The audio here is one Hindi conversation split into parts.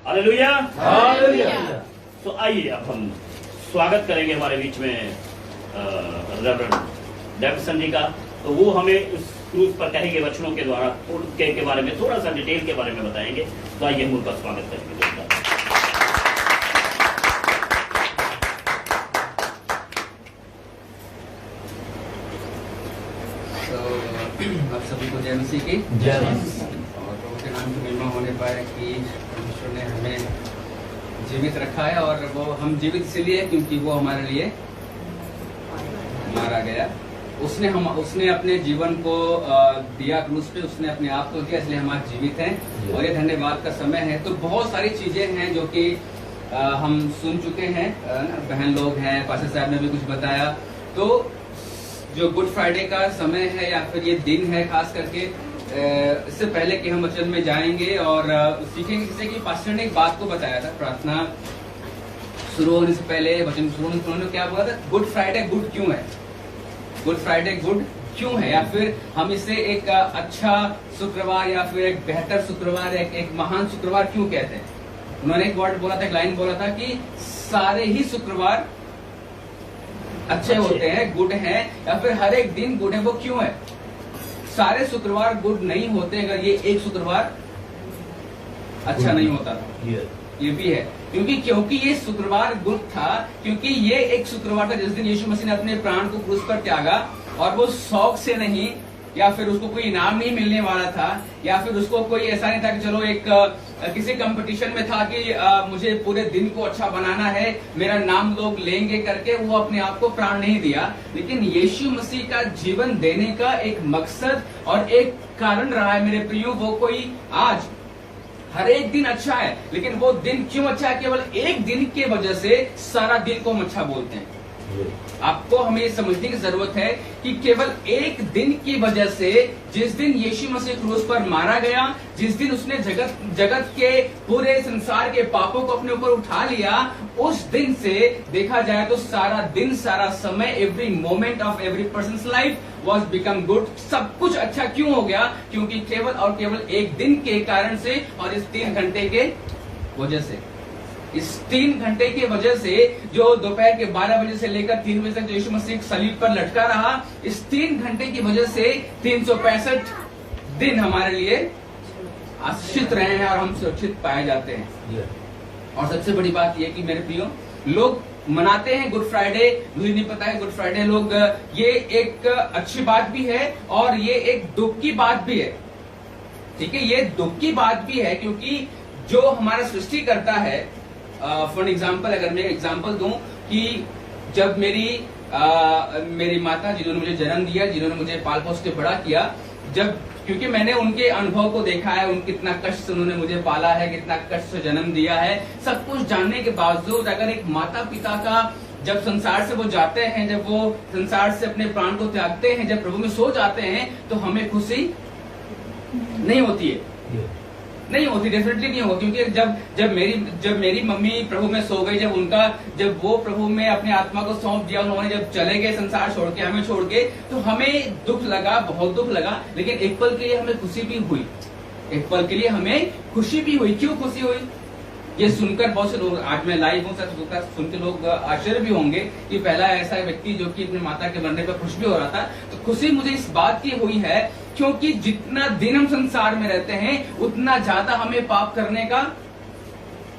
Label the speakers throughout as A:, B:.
A: हालेलुया।
B: हालेलुया।
A: तो आइए अब हम स्वागत करेंगे हमारे बीच में रेवरेंड डेविडसन जी का। तो वो हमें उस क्रूज पर कहे गए वचनों के द्वारा के बारे में थोड़ा सा डिटेल के बारे में बताएंगे। तो आइए हम उनका स्वागत करेंगे।
C: आप सभी को जय मसीह की
B: जय
C: और प्रभु के नाम की महिमा होने पाए कि परमेश्वर ने हमें जीवित रखा है। और वो हम जीवित इसलिए क्योंकि वो हमारे लिए मारा गया। उसने अपने जीवन को दिया क्रूस पे, उसने अपने आप को दिया, इसलिए हम आज जीवित हैं। और ये धन्यवाद का समय है। तो बहुत सारी चीजें हैं जो कि हम सुन चुके हैं, बहन लोग हैं, पास्टर साहब ने भी कुछ बताया। तो जो गुड फ्राइडे का समय है या फिर ये दिन है, खास करके इससे पहले कि हम वचन में जाएंगे और सीखेंगे, जैसे कि पास्टर ने एक बात को बताया था प्रार्थना शुरू होने से पहले, वचन शुरू होने से उन्होंने क्या बोला था, गुड फ्राइडे गुड क्यों है, गुड फ्राइडे गुड क्यों है, या फिर हम इसे एक अच्छा शुक्रवार या फिर एक बेहतर शुक्रवार, एक महान शुक्रवार क्यों कहते हैं। उन्होंने एक वर्ड बोला था, एक लाइन बोला था कि सारे ही शुक्रवार अच्छे होते हैं, गुड है, या फिर हर एक दिन गुड है। वो क्यों है? सारे शुक्रवार गुड नहीं होते अगर ये एक शुक्रवार अच्छा नहीं होता था। ये भी है क्योंकि ये शुक्रवार गुड था, क्योंकि ये एक शुक्रवार था जिस दिन यीशु मसीह ने अपने प्राण को क्रूस पर त्यागा। और वो शौक से नहीं, या फिर उसको कोई इनाम नहीं मिलने वाला था, या फिर उसको कोई ऐसा नहीं था कि चलो एक किसी कंपटीशन में था कि मुझे पूरे दिन को अच्छा बनाना है, मेरा नाम लोग लेंगे करके वो अपने आप को प्राण नहीं दिया। लेकिन यीशु मसीह का जीवन देने का एक मकसद और एक कारण रहा है मेरे प्रियो। वो कोई आज हर एक दिन अच्छा है, लेकिन वो दिन क्यों अच्छा है? केवल एक दिन के वजह से सारा दिन को हम अच्छा बोलते हैं। आपको हमें ये समझने की जरूरत है कि केवल एक दिन की वजह से, जिस दिन यीशु मसीह क्रूस पर मारा गया, जिस दिन उसने जगत के पूरे संसार के पापों को अपने ऊपर उठा लिया, उस दिन से देखा जाए तो सारा दिन, सारा समय, every moment of every persons life was become good. सब कुछ अच्छा क्यों हो गया? क्योंकि केवल और केवल एक दिन के कारण से और इस 3 घंटे के वजह से, इस 3 घंटे की वजह से, जो दोपहर के 12 बजे से लेकर 3 बजे तक जो यीशु मसीह सलीब पर लटका रहा, इस 3 घंटे की वजह से 365 दिन हमारे लिए आश्रित रहे हैं और हम सुरक्षित पाए जाते हैं। और सबसे बड़ी बात यह कि मेरे प्रियो, लोग मनाते हैं गुड फ्राइडे, मुझे नहीं पता है गुड फ्राइडे लोग, ये एक अच्छी बात भी है और ये एक दुख की बात भी है। ठीक है, ये दुख की बात भी है क्योंकि जो हमारा सृष्टि करता है, फॉर एग्जाम्पल अगर मैं एग्जाम्पल दूं कि जब मेरी माता जिन्होंने मुझे जन्म दिया, जिन्होंने मुझे पाल पोस के बड़ा किया, जब क्योंकि मैंने उनके अनुभव को देखा है, कितना कष्ट से उन्होंने मुझे पाला है, कितना कष्ट से जन्म दिया है, सब कुछ जानने के बावजूद अगर एक माता पिता का जब संसार से वो जाते हैं, जब वो संसार से अपने प्राण को त्यागते हैं, जब प्रभु में सो जाते हैं, तो हमें खुशी नहीं होती है, नहीं होती, डेफिनेटली नहीं होगा। क्योंकि जब मेरी मम्मी प्रभु में सो गई, जब वो प्रभु में अपने आत्मा को सौंप दिया, उन्होंने जब चले गए संसार छोड़ के, हमें छोड़ के, तो हमें दुख लगा, बहुत दुख लगा। लेकिन एक पल के लिए हमें खुशी भी हुई, एक पल के लिए हमें खुशी भी हुई। क्यों खुशी हुई? ये सुनकर बहुत से लोग, आज मैं लाइव हूँ, सुन के लोग आश्चर्य भी होंगे कि पहला ऐसा व्यक्ति जो कि अपनी माता के मरने पर खुश भी हो रहा था। तो खुशी मुझे इस बात की हुई है क्योंकि जितना दिन हम संसार में रहते हैं, उतना ज्यादा हमें पाप करने का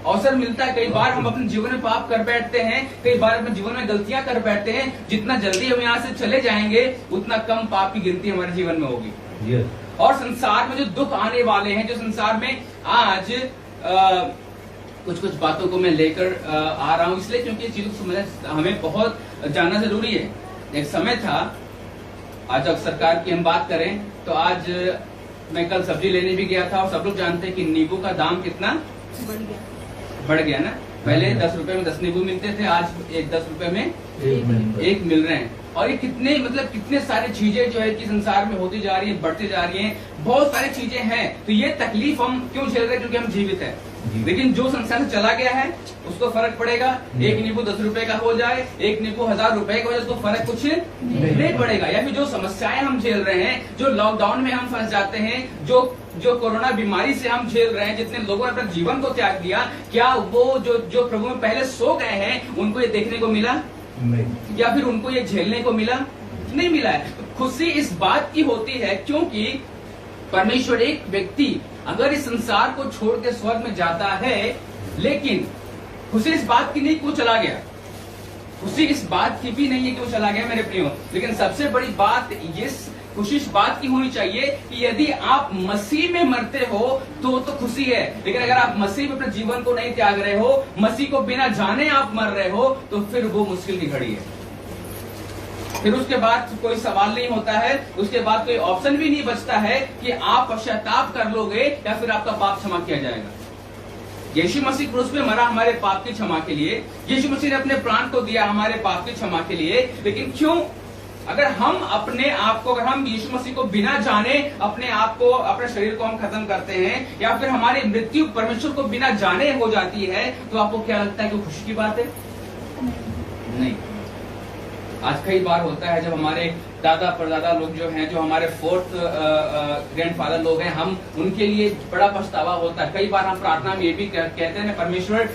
C: अवसर मिलता है। कई बार हम अपने जीवन में पाप कर बैठते हैं, कई बार अपने जीवन में गलतियां कर बैठते हैं। जितना जल्दी हम यहाँ से चले जाएंगे, उतना कम पाप की गिनती हमारे जीवन में होगी। और संसार में जो दुख आने वाले हैं, जो संसार में आज कुछ बातों को मैं लेकर आ रहा हूँ, इसलिए क्योंकि चीजों को समझना हमें बहुत जानना जरूरी है। एक समय था, आज अगर सरकार की हम बात करें तो आज मैं कल सब्जी लेने भी गया था और सब लोग जानते हैं कि नींबू का दाम कितना बढ़ गया ना। पहले 10 रुपए में 10 नींबू मिलते थे, आज 10 रुपए में 1 मिल रहे हैं। और ये कितने सारी चीजें जो है कि संसार में होती जा रही है, बढ़ती जा रही हैं, बहुत सारी चीजें हैं। तो ये तकलीफ हम क्यों झेल रहे हैं? क्योंकि हम जीवित हैं। लेकिन जो संसार से चला गया है उसको फर्क पड़ेगा। 1 नींबू 10 रुपए का हो जाए, 1 नींबू 1000 रुपए का हो जाए, उसको फर्क कुछ नहीं पड़ेगा। या फिर जो समस्याएं हम झेल रहे हैं, जो लॉकडाउन में हम फंस जाते हैं, जो जो कोरोना बीमारी से हम झेल रहे हैं, जितने लोगों ने अपने जीवन को त्याग दिया, क्या वो जो प्रभु में पहले सो गए हैं उनको ये देखने को मिला?
B: नहीं।
C: या फिर उनको ये झेलने को मिला? नहीं मिला है। तो खुशी इस बात की होती है क्योंकि परमेश्वर, एक व्यक्ति अगर इस संसार को छोड़ के स्वर्ग में जाता है, लेकिन खुशी इस बात की नहीं कि वो चला गया, खुशी इस बात की भी नहीं है कि वो चला गया मेरे प्रियो, लेकिन सबसे बड़ी बात खुशी इस बात की होनी चाहिए कि यदि आप मसीह में मरते हो तो खुशी है, लेकिन अगर आप मसीह में अपने जीवन को नहीं त्याग रहे हो, मसीह को बिना जाने आप मर रहे हो, तो फिर वो मुश्किल की घड़ी है। फिर उसके बाद कोई सवाल नहीं होता है, उसके बाद कोई ऑप्शन भी नहीं बचता है कि आप पश्चाताप कर लोगे या फिर आपका पाप क्षमा किया जाएगा। यीशु मसीह क्रूस पे मरा हमारे पाप की क्षमा के लिए, यीशु मसीह ने अपने प्राण को दिया हमारे पाप की क्षमा के लिए, लेकिन क्यों? अगर हम अपने आप को, अगर हम यीशु मसीह को बिना जाने अपने आप को, अपने शरीर को हम खत्म करते हैं, या फिर हमारी मृत्यु परमेश्वर को बिना जाने हो जाती है, तो आपको क्या लगता है कि खुशी की बात है? नहीं। आज कई बार होता है जब हमारे दादा परदादा लोग जो हैं, जो हमारे फोर्थ ग्रैंडफादर लोग हैं, हम उनके लिए बड़ा पछतावा होता है। कई बार हम प्रार्थना में ये भी कहते हैं, परमेश्वर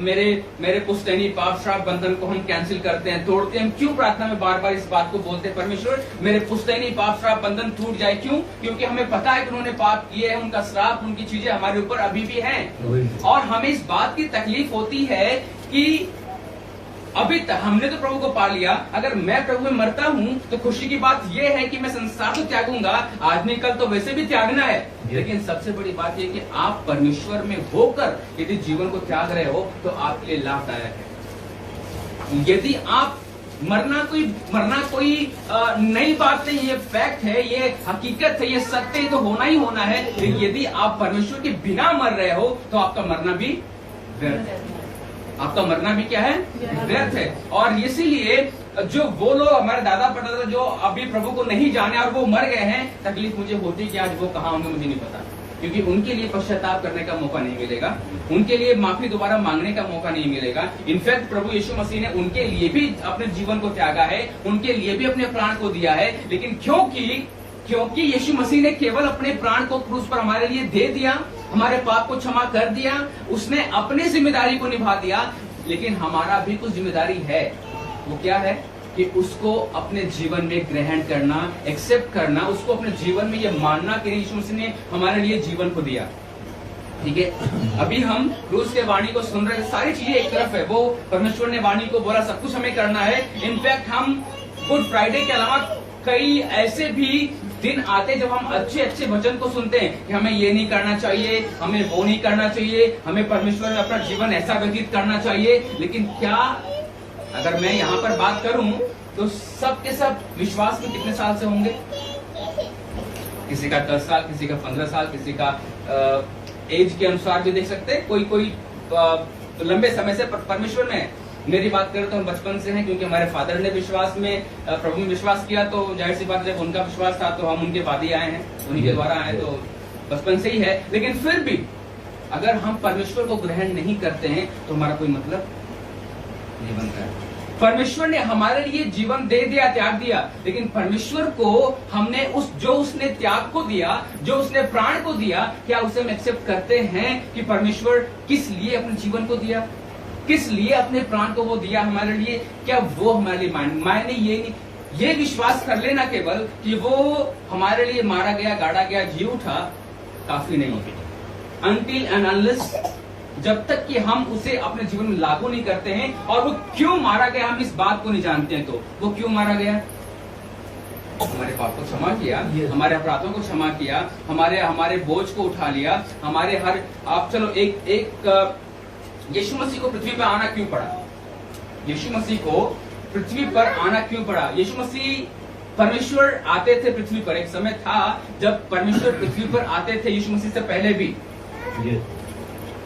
C: मेरे पुश्तैनी पाप श्राप बंधन को हम कैंसिल करते हैं, तोड़ते हैं। हम क्यों प्रार्थना में बार बार इस बात को बोलते हैं, परमेश्वर मेरे पुश्तैनी पाप श्राप बंधन टूट जाए? क्यों? क्योंकि हमें पता है कि उन्होंने पाप किए हैं, उनका श्राप, उनकी चीजें हमारे ऊपर अभी भी हैं, और हमें इस बात की तकलीफ होती है कि अभी तक हमने तो प्रभु को पा लिया, अगर मैं प्रभु में मरता हूँ तो खुशी की बात यह है कि मैं संसार को त्यागूंगा, आज नहीं कल तो वैसे भी त्यागना है। लेकिन सबसे बड़ी बात यह कि आप परमेश्वर में होकर यदि जीवन को त्याग रहे हो तो आपके लिए लाभदायक है। यदि आप मरना कोई नई बात नहीं, ये फैक्ट है, ये हकीकत है, ये सत्य है, तो होना ही होना है। लेकिन यदि आप परमेश्वर के बिना मर रहे हो तो आपका मरना भी व्यर्थ है, आपका मरना भी क्या है? व्यर्थ है। और इसीलिए जो वो लोग हमारे दादा परदादा जो अभी प्रभु को नहीं जाने और वो मर गए हैं, तकलीफ मुझे होती कि आज वो कहाँ होंगे मुझे नहीं पता, क्योंकि उनके लिए पश्चाताप करने का मौका नहीं मिलेगा, उनके लिए माफी दोबारा मांगने का मौका नहीं मिलेगा। इनफैक्ट प्रभु यीशु मसीह ने उनके लिए भी अपने जीवन को त्यागा है, उनके लिए भी अपने प्राण को दिया है, लेकिन क्योंकि यीशु मसीह ने केवल अपने प्राण को क्रूस पर हमारे लिए दे दिया, हमारे पाप को क्षमा कर दिया, उसने अपनी जिम्मेदारी को निभा दिया, लेकिन हमारा भी कुछ जिम्मेदारी है। वो क्या है? कि उसको अपने जीवन में ग्रहण करना, एक्सेप्ट करना, उसको अपने जीवन में ये मानना कि यीशु मसीह ने हमारे लिए जीवन को दिया। ठीक है, अभी हम क्रूस के वाणी को सुन रहे हैं, सारी चीजें एक तरफ है, वो परमेश्वर ने वाणी को बोला, सब कुछ हमें करना है। इनफैक्ट हम गुड फ्राइडे के अलावा कई ऐसे भी दिन आते जब हम अच्छे अच्छे वचन को सुनते हैं कि हमें ये नहीं करना चाहिए, हमें वो नहीं करना चाहिए, हमें परमेश्वर में अपना जीवन ऐसा व्यतीत करना चाहिए। लेकिन क्या अगर मैं यहाँ पर बात करूं तो सब के सब विश्वास में कितने साल से होंगे? किसी का 10 साल, किसी का 15 साल, किसी का एज के अनुसार भी देख सकते हैं, कोई लंबे समय से परमेश्वर में। मेरी बात करें तो हम बचपन से हैं, क्योंकि हमारे फादर ने विश्वास में, प्रभु में विश्वास किया, तो जाहिर सी बात जब उनका विश्वास था तो हम उनके बाद ही आए हैं, उन्हीं के द्वारा आए, तो बचपन से ही है। लेकिन फिर भी अगर हम परमेश्वर को ग्रहण नहीं करते हैं तो हमारा कोई मतलब नहीं बनता है। परमेश्वर ने हमारे लिए जीवन दे दिया, त्याग दिया, लेकिन परमेश्वर को हमने जो उसने त्याग को दिया, जो उसने प्राण को दिया, क्या उसे हम एक्सेप्ट करते हैं कि परमेश्वर किस लिए अपने जीवन को दिया, किस लिए अपने प्राण को वो दिया हमारे लिए? क्या वो हमारे लिए मायने ये विश्वास कर लेना केवल कि वो हमारे लिए मारा गया, गाड़ा गया, जी उठा, काफी नहीं है। अनटिल एंड अनलेस, जब तक कि हम उसे अपने जीवन में लागू नहीं करते हैं, और वो क्यों मारा गया हम इस बात को नहीं जानते हैं, तो वो क्यों मारा गया? हमारे पाप को क्षमा किया, हमारे अपराधों को क्षमा किया, हमारे बोझ को उठा लिया, हमारे हर, आप चलो एक यीशु मसीह को पृथ्वी पर आना क्यों पड़ा? यीशु मसीह को पृथ्वी पर आना क्यों पड़ा? यीशु मसीह, परमेश्वर आते थे पृथ्वी पर, एक समय था जब परमेश्वर पृथ्वी पर आते थे यीशु मसीह से पहले भी,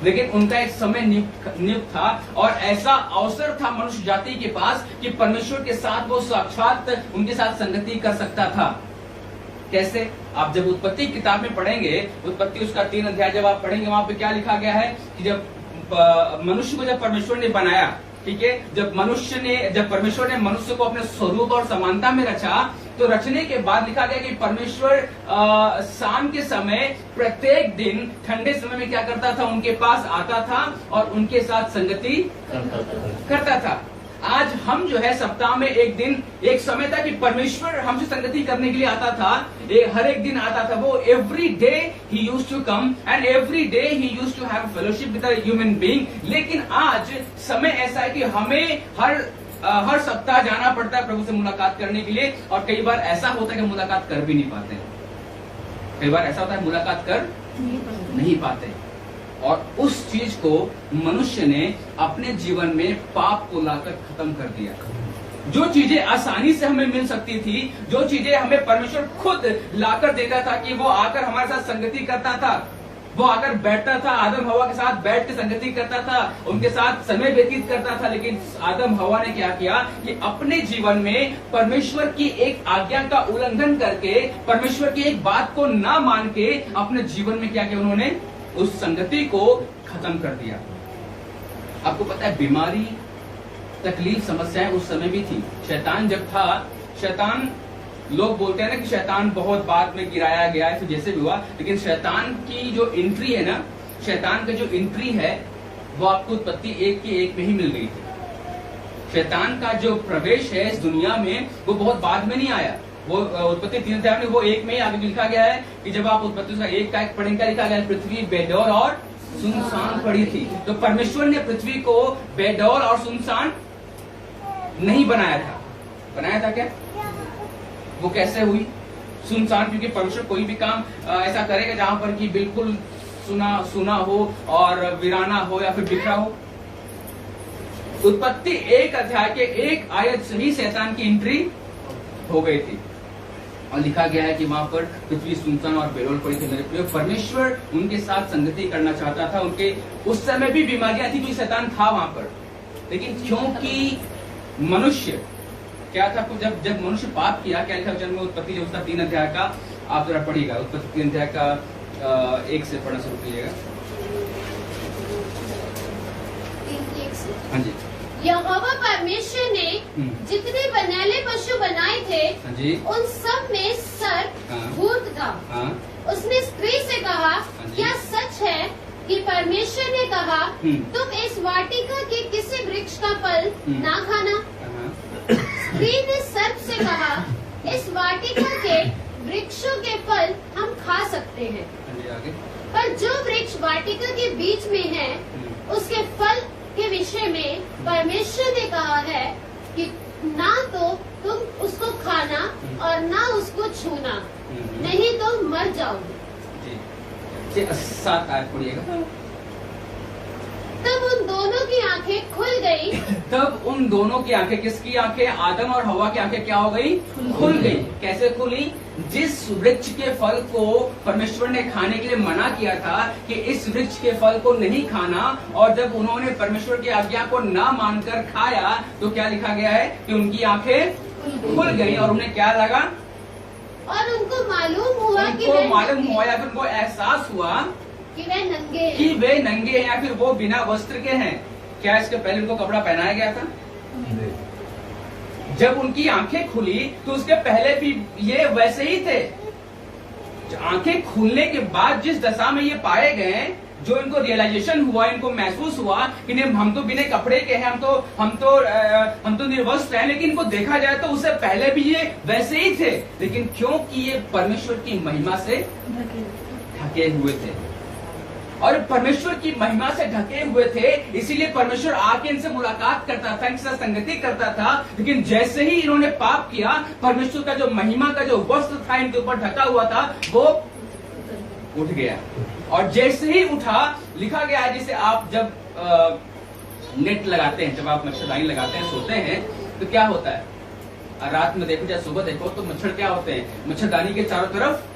C: लेकिन उनका एक समय नियुक्त था, और ऐसा अवसर था मनुष्य जाति के पास कि परमेश्वर के साथ वो साक्षात उनके साथ संगति कर सकता था। कैसे? आप जब उत्पत्ति किताब में पढ़ेंगे, उत्पत्ति उसका 3 अध्याय जब आप पढ़ेंगे, वहां पे क्या लिखा गया है कि जब मनुष्य को जब परमेश्वर ने बनाया, ठीक है। जब परमेश्वर ने मनुष्य को अपने स्वरूप और समानता में रचा, तो रचने के बाद लिखा गया कि परमेश्वर शाम के समय प्रत्येक दिन ठंडे समय में क्या करता था, उनके पास आता था और उनके साथ संगति करता था। आज हम जो है सप्ताह में एक दिन, एक समय था कि परमेश्वर हमसे संगति करने के लिए आता था, हर एक दिन आता था वो। एवरी डे ही used to come and every day ही used to have fellowship with a human being. लेकिन आज समय ऐसा है कि हमें हर सप्ताह जाना पड़ता है प्रभु से मुलाकात करने के लिए, और कई बार ऐसा होता है कि मुलाकात कर भी नहीं पाते हैं। कई बार ऐसा होता है मुलाकात कर नहीं पाते। और उस चीज को मनुष्य ने अपने जीवन में पाप को लाकर खत्म कर दिया। जो चीजें आसानी से हमें मिल सकती थी, जो चीजें हमें परमेश्वर खुद लाकर देता था, कि वो आकर हमारे साथ संगति करता था, वो आकर बैठता था, आदम हवा के साथ बैठ के संगति करता था, उनके साथ समय व्यतीत करता था। लेकिन आदम हवा ने क्या किया कि अपने जीवन में परमेश्वर की एक आज्ञा का उल्लंघन करके, परमेश्वर की एक बात को ना मान के अपने जीवन में क्या किया, उन्होंने उस संगति को खत्म कर दिया। आपको पता है बीमारी, तकलीफ, समस्याएं उस समय भी थी। शैतान जब था, शैतान, लोग बोलते हैं ना कि शैतान बहुत बाद में गिराया गया है, तो जैसे भी हुआ, लेकिन शैतान की जो एंट्री है ना, शैतान का जो एंट्री है वो आपको उत्पत्ति 1:1 में ही मिल गई थी। शैतान का जो प्रवेश है इस दुनिया में वो बहुत बाद में नहीं आया। वो उत्पत्ति 3 में वो 1 में ही आगे लिखा गया है कि जब आप उत्पत्ति 1 का पढ़ेंगे, लिखा गया पृथ्वी बेडौल और सुनसान पड़ी थी। तो परमेश्वर ने पृथ्वी को बेडौल और सुनसान नहीं बनाया था। बनाया था क्या? वो कैसे हुई सुनसान? क्योंकि परमेश्वर कोई भी काम ऐसा करेगा जहां पर कि बिल्कुल सुना हो और वीराना हो या फिर बिखरा हो। उत्पत्ति 1 अध्याय के 1 आयत से ही शैतान की एंट्री हो गई थी, और लिखा गया है कि वहां पर पृथ्वी सुनसान और बेडौल पड़ी थी। मेरे प्रिय, परमेश्वर उनके साथ संगति करना चाहता था। उनके उस समय भी बीमारियां थी क्योंकि शैतान था वहां पर, लेकिन क्योंकि मनुष्य क्या था, जब मनुष्य पाप किया, क्या लिखा जन्म उत्पत्ति जो उसका 3 अध्याय का आप जरा पढ़िएगा, उत्पत्ति 3 अध्याय का 1 से पढ़ना शुरू कीजिएगा। हाँ जी।
B: यहोवा परमेश्वर ने जितने बनैले पशु बनाए थे,
C: हाँ जी,
B: उन सब में सर्प भूत था।
C: हाँ,
B: उसने स्त्री से कहा, क्या सच है कि परमेश्वर ने कहा तुम इस वाटिका के किसी वृक्ष का फल ना खाना? स्त्री ने सर्प से कहा, इस वाटिका के वृक्षों के फल हम खा सकते हैं, पर जो वृक्ष वाटिका के बीच में है उसके फल के विषय में परमेश्वर ने कहा है कि ना तो तुम उसको खाना और ना उसको छूना, नहीं तो मर जाओगे।
C: 7 आयत पढ़िएगा।
B: तब उन दोनों की आंखें खुल गई।
C: तब उन दोनों की आंखें, किसकी आंखें? आदम और हवा की आंखें क्या हो गई? खुल गई। कैसे खुली? जिस वृक्ष के फल को परमेश्वर ने खाने के लिए मना किया था कि इस वृक्ष के फल को नहीं खाना, और जब उन्होंने परमेश्वर की आज्ञा को ना मानकर खाया, तो क्या लिखा गया है कि उनकी आंखें खुल गई और उन्हें क्या लगा?
B: और उनको मालूम हुआ
C: या फिर उनको एहसास हुआ
B: कि वे
C: नंगे हैं या फिर वो बिना वस्त्र के हैं। क्या इसके पहले उनको कपड़ा पहनाया गया था? जब उनकी आंखें खुली तो उसके पहले भी ये वैसे ही थे। आंखें खुलने के बाद जिस दशा में ये पाए गए, जो इनको रियलाइजेशन हुआ, इनको महसूस हुआ कि नहीं हम तो बिना कपड़े के हैं, हम तो निर्वस्त्र हैं, लेकिन इनको देखा जाए तो उससे पहले भी ये वैसे ही थे। लेकिन क्योंकि ये परमेश्वर की महिमा से ढके हुए थे, और परमेश्वर की महिमा से ढके हुए थे, इसीलिए परमेश्वर आके इनसे मुलाकात करता था, इनसे संगति करता था। लेकिन जैसे ही इन्होंने पाप किया, परमेश्वर का जो महिमा का जो वस्त्र था इनके ऊपर ढका हुआ था वो उठ गया। और जैसे ही उठा, लिखा गया है, जैसे आप जब नेट लगाते हैं, जब आप मच्छरदानी लगाते हैं, सोते हैं, तो क्या होता है? रात में देखो चाहे सुबह देखो, तो मच्छर क्या होते हैं? मच्छरदानी के चारों तरफ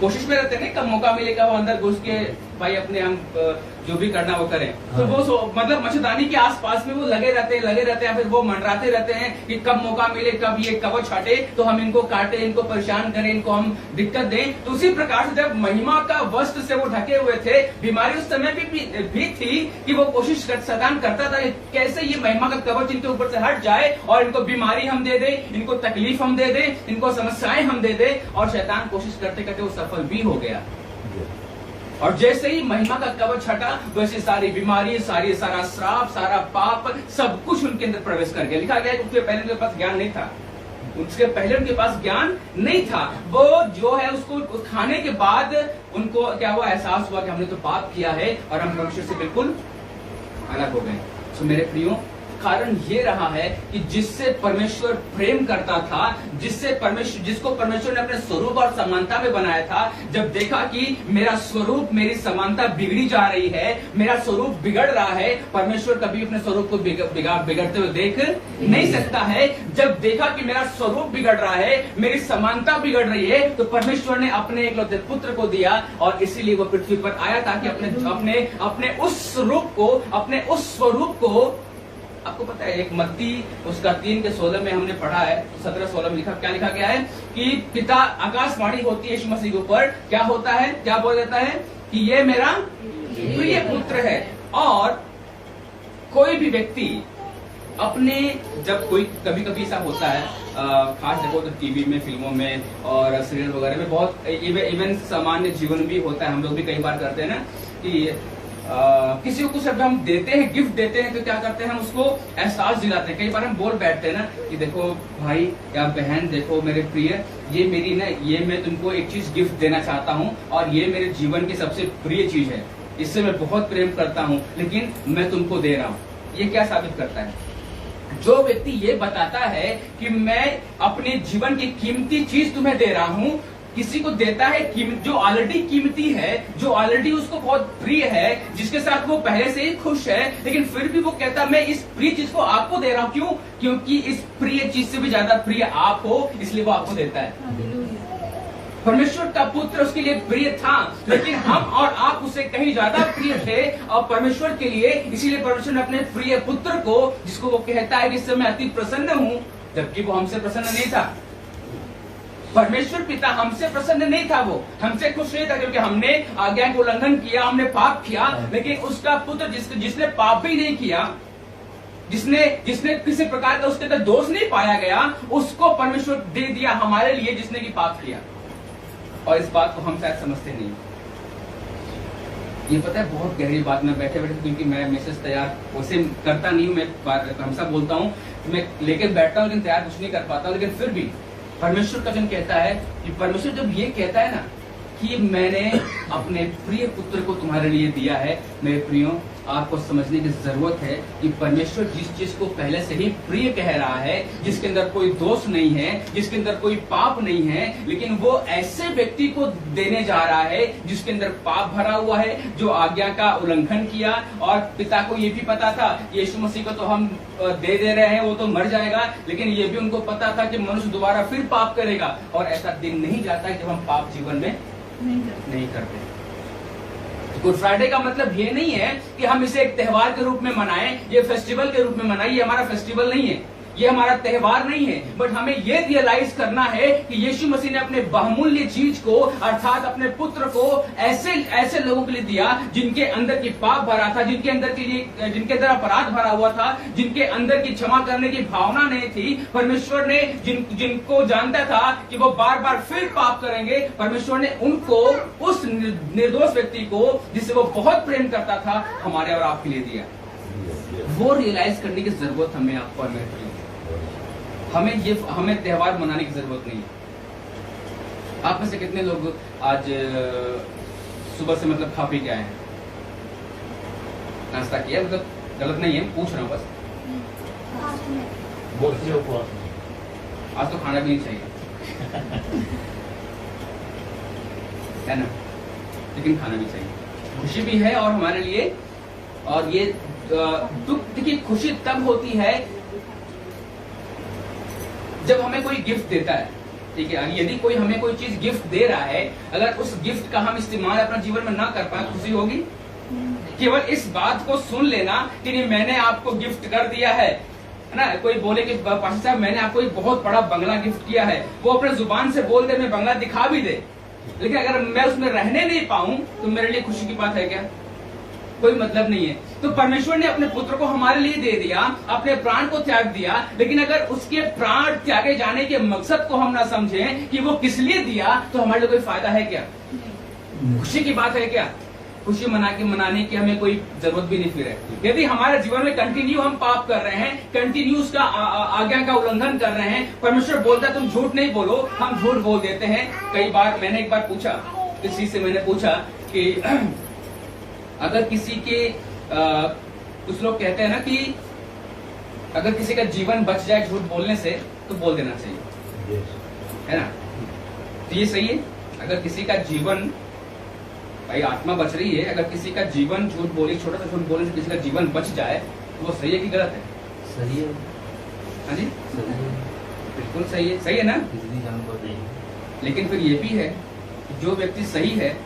C: कोशिश में रहते हैं, कब मौका मिलेगा वो अंदर घुस के सफाई अपने हम जो भी करना वो करें, तो वो मतलब मच्छरदानी के आसपास में वो लगे रहते हैं, फिर वो मंडराते रहते हैं कि कब मौका मिले, कब ये कवच हटे तो हम इनको काटे, इनको परेशान करें, इनको हम दिक्कत दें। तो उसी प्रकार से जब महिमा का वस्त्र से वो ढके हुए थे, बीमारी उस समय भी थी कि वो कोशिश शैतान करता था कैसे ये महिमा का कवच इनके ऊपर से हट जाए और इनको बीमारी हम दे दें, इनको तकलीफ हम दे दें, इनको समस्याएं हम दे दें। और शैतान कोशिश करते करते वो सफल भी हो गया। और जैसे ही महिमा का कवच हटा वैसे सारी बीमारी, सारा श्राप, सारा पाप, सब कुछ उनके अंदर प्रवेश कर गया। लिखा गया कि उसके पहले उनके पास ज्ञान नहीं था, उसके पहले उनके पास ज्ञान नहीं था। वो जो है उसको खाने के बाद उनको क्या हुआ, एहसास हुआ कि हमने तो पाप किया है और हम परमेश्वर से बिल्कुल अलग हो गए। तो मेरे प्रियो, कारण ये रहा है कि जिससे परमेश्वर प्रेम करता था, जिसको परमेश्वर ने अपने स्वरूप और समानता में बनाया था, जब देखा कि मेरा स्वरूप, मेरी समानता बिगड़ी जा रही है, मेरा स्वरूप बिगड़ रहा है, परमेश्वर कभी अपने स्वरूप को बिगड़ते हुए देख नहीं सकता है। जब देखा कि मेरा स्वरूप बिगड़ रहा है, मेरी समानता बिगड़ रही है, तो परमेश्वर ने अपने एकलौते पुत्र को दिया और इसीलिए वो पृथ्वी पर आया ताकि अपने उस रूप को, अपने उस स्वरूप को, आपको पता है एक मत्ती उसका 3:16 में हमने पढ़ा है, 17-16 में क्या लिखा गया है कि पिता आकाशवाणी होती है यीशु मसीह के ऊपर, क्या होता है, क्या बोल देता है कि ये मेरा प्रिय पुत्र है। और कोई भी व्यक्ति अपने, जब कोई कभी ऐसा होता है, खास देखो तो टीवी में, फिल्मों में और सीरियल वगैरह में बहुत, इवन सामान्य जीवन भी होता है, हम लोग भी कई बार करते हैं ना कि किसी को कुछ हम देते हैं, गिफ्ट देते हैं, तो क्या करते हैं, हम उसको एहसास दिलाते हैं। कई बार हम बोल बैठते हैं ना कि देखो भाई या बहन, देखो मेरे प्रिय, ये मेरी ना, ये मैं तुमको एक चीज गिफ्ट देना चाहता हूँ और ये मेरे जीवन की सबसे प्रिय चीज है, इससे मैं बहुत प्रेम करता हूँ, लेकिन मैं तुमको दे रहा हूँ। ये क्या साबित करता है? जो व्यक्ति ये बताता है कि मैं अपने जीवन की कीमती चीज तुम्हें दे रहा हूँ, किसी को देता है जो ऑलरेडी कीमती है, जो ऑलरेडी उसको बहुत प्रिय है, जिसके साथ वो पहले से ही खुश है, लेकिन फिर भी वो कहता मैं इस प्रिय चीज को आपको दे रहा हूँ। क्यों? क्योंकि इस प्रिय चीज से भी ज्यादा प्रिय आप हो, इसलिए वो आपको देता है। परमेश्वर का पुत्र उसके लिए प्रिय था, लेकिन हम और आप उससे कहीं ज्यादा प्रिय थे और परमेश्वर के लिए, इसीलिए परमेश्वर ने अपने प्रिय पुत्र को, जिसको वो कहता है कि इससे मैं अति प्रसन्न हूँ, जबकि वो हमसे प्रसन्न नहीं था। परमेश्वर पिता हमसे प्रसन्न नहीं था, वो हमसे खुश नहीं था, क्योंकि हमने आज्ञा का उल्लंघन किया, हमने पाप किया। लेकिन उसका पुत्र जिसने पाप भी नहीं किया, जिसने किसी प्रकार का उसके अंदर दोष नहीं पाया गया, उसको परमेश्वर दे दिया हमारे लिए, जिसने की पाप किया। और इस बात को हम शायद समझते नहीं। ये पता है बहुत गहरी बात, में बैठे क्योंकि मैं मैसेज तैयार वैसे करता नहीं हूँ, मैं हमेशा बोलता हूँ, मैं लेके बैठता हूँ लेकिन तैयार कुछ नहीं कर पाता। लेकिन फिर भी परमेश्वर का जन कहता है कि परमेश्वर जब ये कहता है ना कि मैंने अपने प्रिय पुत्र को तुम्हारे लिए दिया है, मेरे प्रियो, आपको समझने की जरूरत है कि परमेश्वर जिस चीज को पहले से ही प्रिय कह रहा है, जिसके अंदर कोई दोष नहीं है, जिसके अंदर कोई पाप नहीं है, लेकिन वो ऐसे व्यक्ति को देने जा रहा है जिसके अंदर पाप भरा हुआ है, जो आज्ञा का उल्लंघन किया। और पिता को ये भी पता था यीशु मसीह को तो हम दे रहे हैं, वो तो मर जाएगा, लेकिन ये भी उनको पता था कि मनुष्य दोबारा फिर पाप करेगा और ऐसा दिन नहीं जाता है जब हम पाप जीवन में नहीं करते। गुड फ्राइडे का मतलब ये नहीं है कि हम इसे एक त्योहार के रूप में मनाएं, ये फेस्टिवल के रूप में मनाएं। ये हमारा फेस्टिवल नहीं है, ये हमारा त्योहार नहीं है, बट हमें ये रियलाइज करना है कि यीशु मसीह ने अपने बहुमूल्य चीज को, अर्थात अपने पुत्र को ऐसे लोगों के लिए दिया जिनके अंदर की पाप भरा था, जिनके अंदर अपराध भरा हुआ था, जिनके अंदर की क्षमा करने की भावना नहीं थी। परमेश्वर ने जिनको जानता था कि वो बार बार फिर पाप करेंगे, परमेश्वर ने उनको, उस निर्दोष व्यक्ति को जिससे वो बहुत प्रेम करता था, हमारे और आपके लिए दिया। वो रियलाइज करने की जरूरत हमें, आपको और मेरे, हमें त्योहार मनाने की जरूरत नहीं है। आप में से कितने लोग आज सुबह से मतलब खा पी के आए हैं, नाश्ता किया? मतलब गलत नहीं है, पूछ रहा हूँ बस। आज तो खाना भी नहीं चाहिए है ना, लेकिन खाना भी चाहिए। खुशी भी है और हमारे लिए, और ये दुख की खुशी तब होती है जब हमें कोई गिफ्ट देता है। ठीक है, यदि कोई हमें कोई चीज गिफ्ट दे रहा है, अगर उस गिफ्ट का हम इस्तेमाल अपने जीवन में ना कर पाए, खुशी होगी? केवल इस बात को सुन लेना कि नहीं मैंने आपको गिफ्ट कर दिया है ना, कोई बोले कि पास्टर साहब मैंने आपको एक बहुत बड़ा बंगला गिफ्ट किया है, वो अपने जुबान से बोल दे, मैं बंगला दिखा भी दे, लेकिन अगर मैं उसमें रहने नहीं पाऊं तो मेरे लिए खुशी की बात है क्या? कोई मतलब नहीं है। तो परमेश्वर ने अपने पुत्र को हमारे लिए दे दिया, अपने प्राण को त्याग दिया, लेकिन अगर उसके प्राण त्यागे जाने के मकसद को हम ना समझें कि वो किस लिए दिया, तो हमारे लिए कोई फायदा है क्या? खुशी की बात है क्या? खुशी मनाने की हमें कोई जरूरत भी नहीं फिर है। यदि हमारे जीवन में कंटिन्यू हम पाप कर रहे हैं, कंटिन्यू उसका आज्ञा का उल्लंघन कर रहे हैं, परमेश्वर बोलता है तुम झूठ नहीं बोलो, हम झूठ बोल देते हैं। कई बार मैंने एक बार पूछा, किसी से मैंने पूछा कि अगर किसी के कुछ लोग कहते हैं ना कि अगर किसी का जीवन बच जाए झूठ बोलने से तो बोल देना चाहिए, है ना? तो ये सही है? अगर किसी का जीवन, भाई आत्मा बच रही है, अगर किसी का जीवन झूठ बोले, छोटा सा झूठ बोलने से किसी का जीवन बच जाए तो वो सही है कि गलत है?
D: सही है।
C: हाँ जी,
D: सही है।
C: बिल्कुल सही है। सही है ना? लेकिन फिर ये भी है कि जो व्यक्ति सही है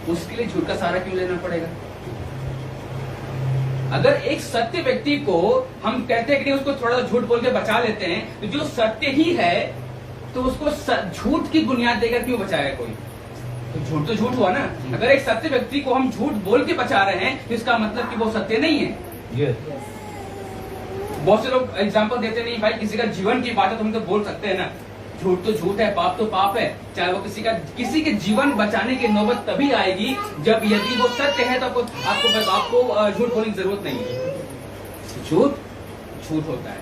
C: उसके लिए झूठ का सहारा क्यों लेना पड़ेगा? अगर एक सत्य व्यक्ति को हम कहते हैं कि उसको थोड़ा सा झूठ बोल के बचा लेते हैं, तो जो सत्य ही है तो उसको झूठ की बुनियाद देकर क्यों बचाएगा कोई? तो झूठ हुआ ना। अगर एक सत्य व्यक्ति को हम झूठ बोल के बचा रहे हैं तो इसका मतलब कि वो सत्य नहीं है। बहुत से लोग एग्जांपल देते नहीं, भाई किसी का जीवन की बात है तो हम तो बोल सकते हैं ना, झूठ तो झूठ है, पाप तो पाप है, चाहे वो किसी के जीवन बचाने की नौबत तभी आएगी जब यदि वो सत्य है तो आपको झूठ बोलने की जरूरत नहीं है। झूठ होता है,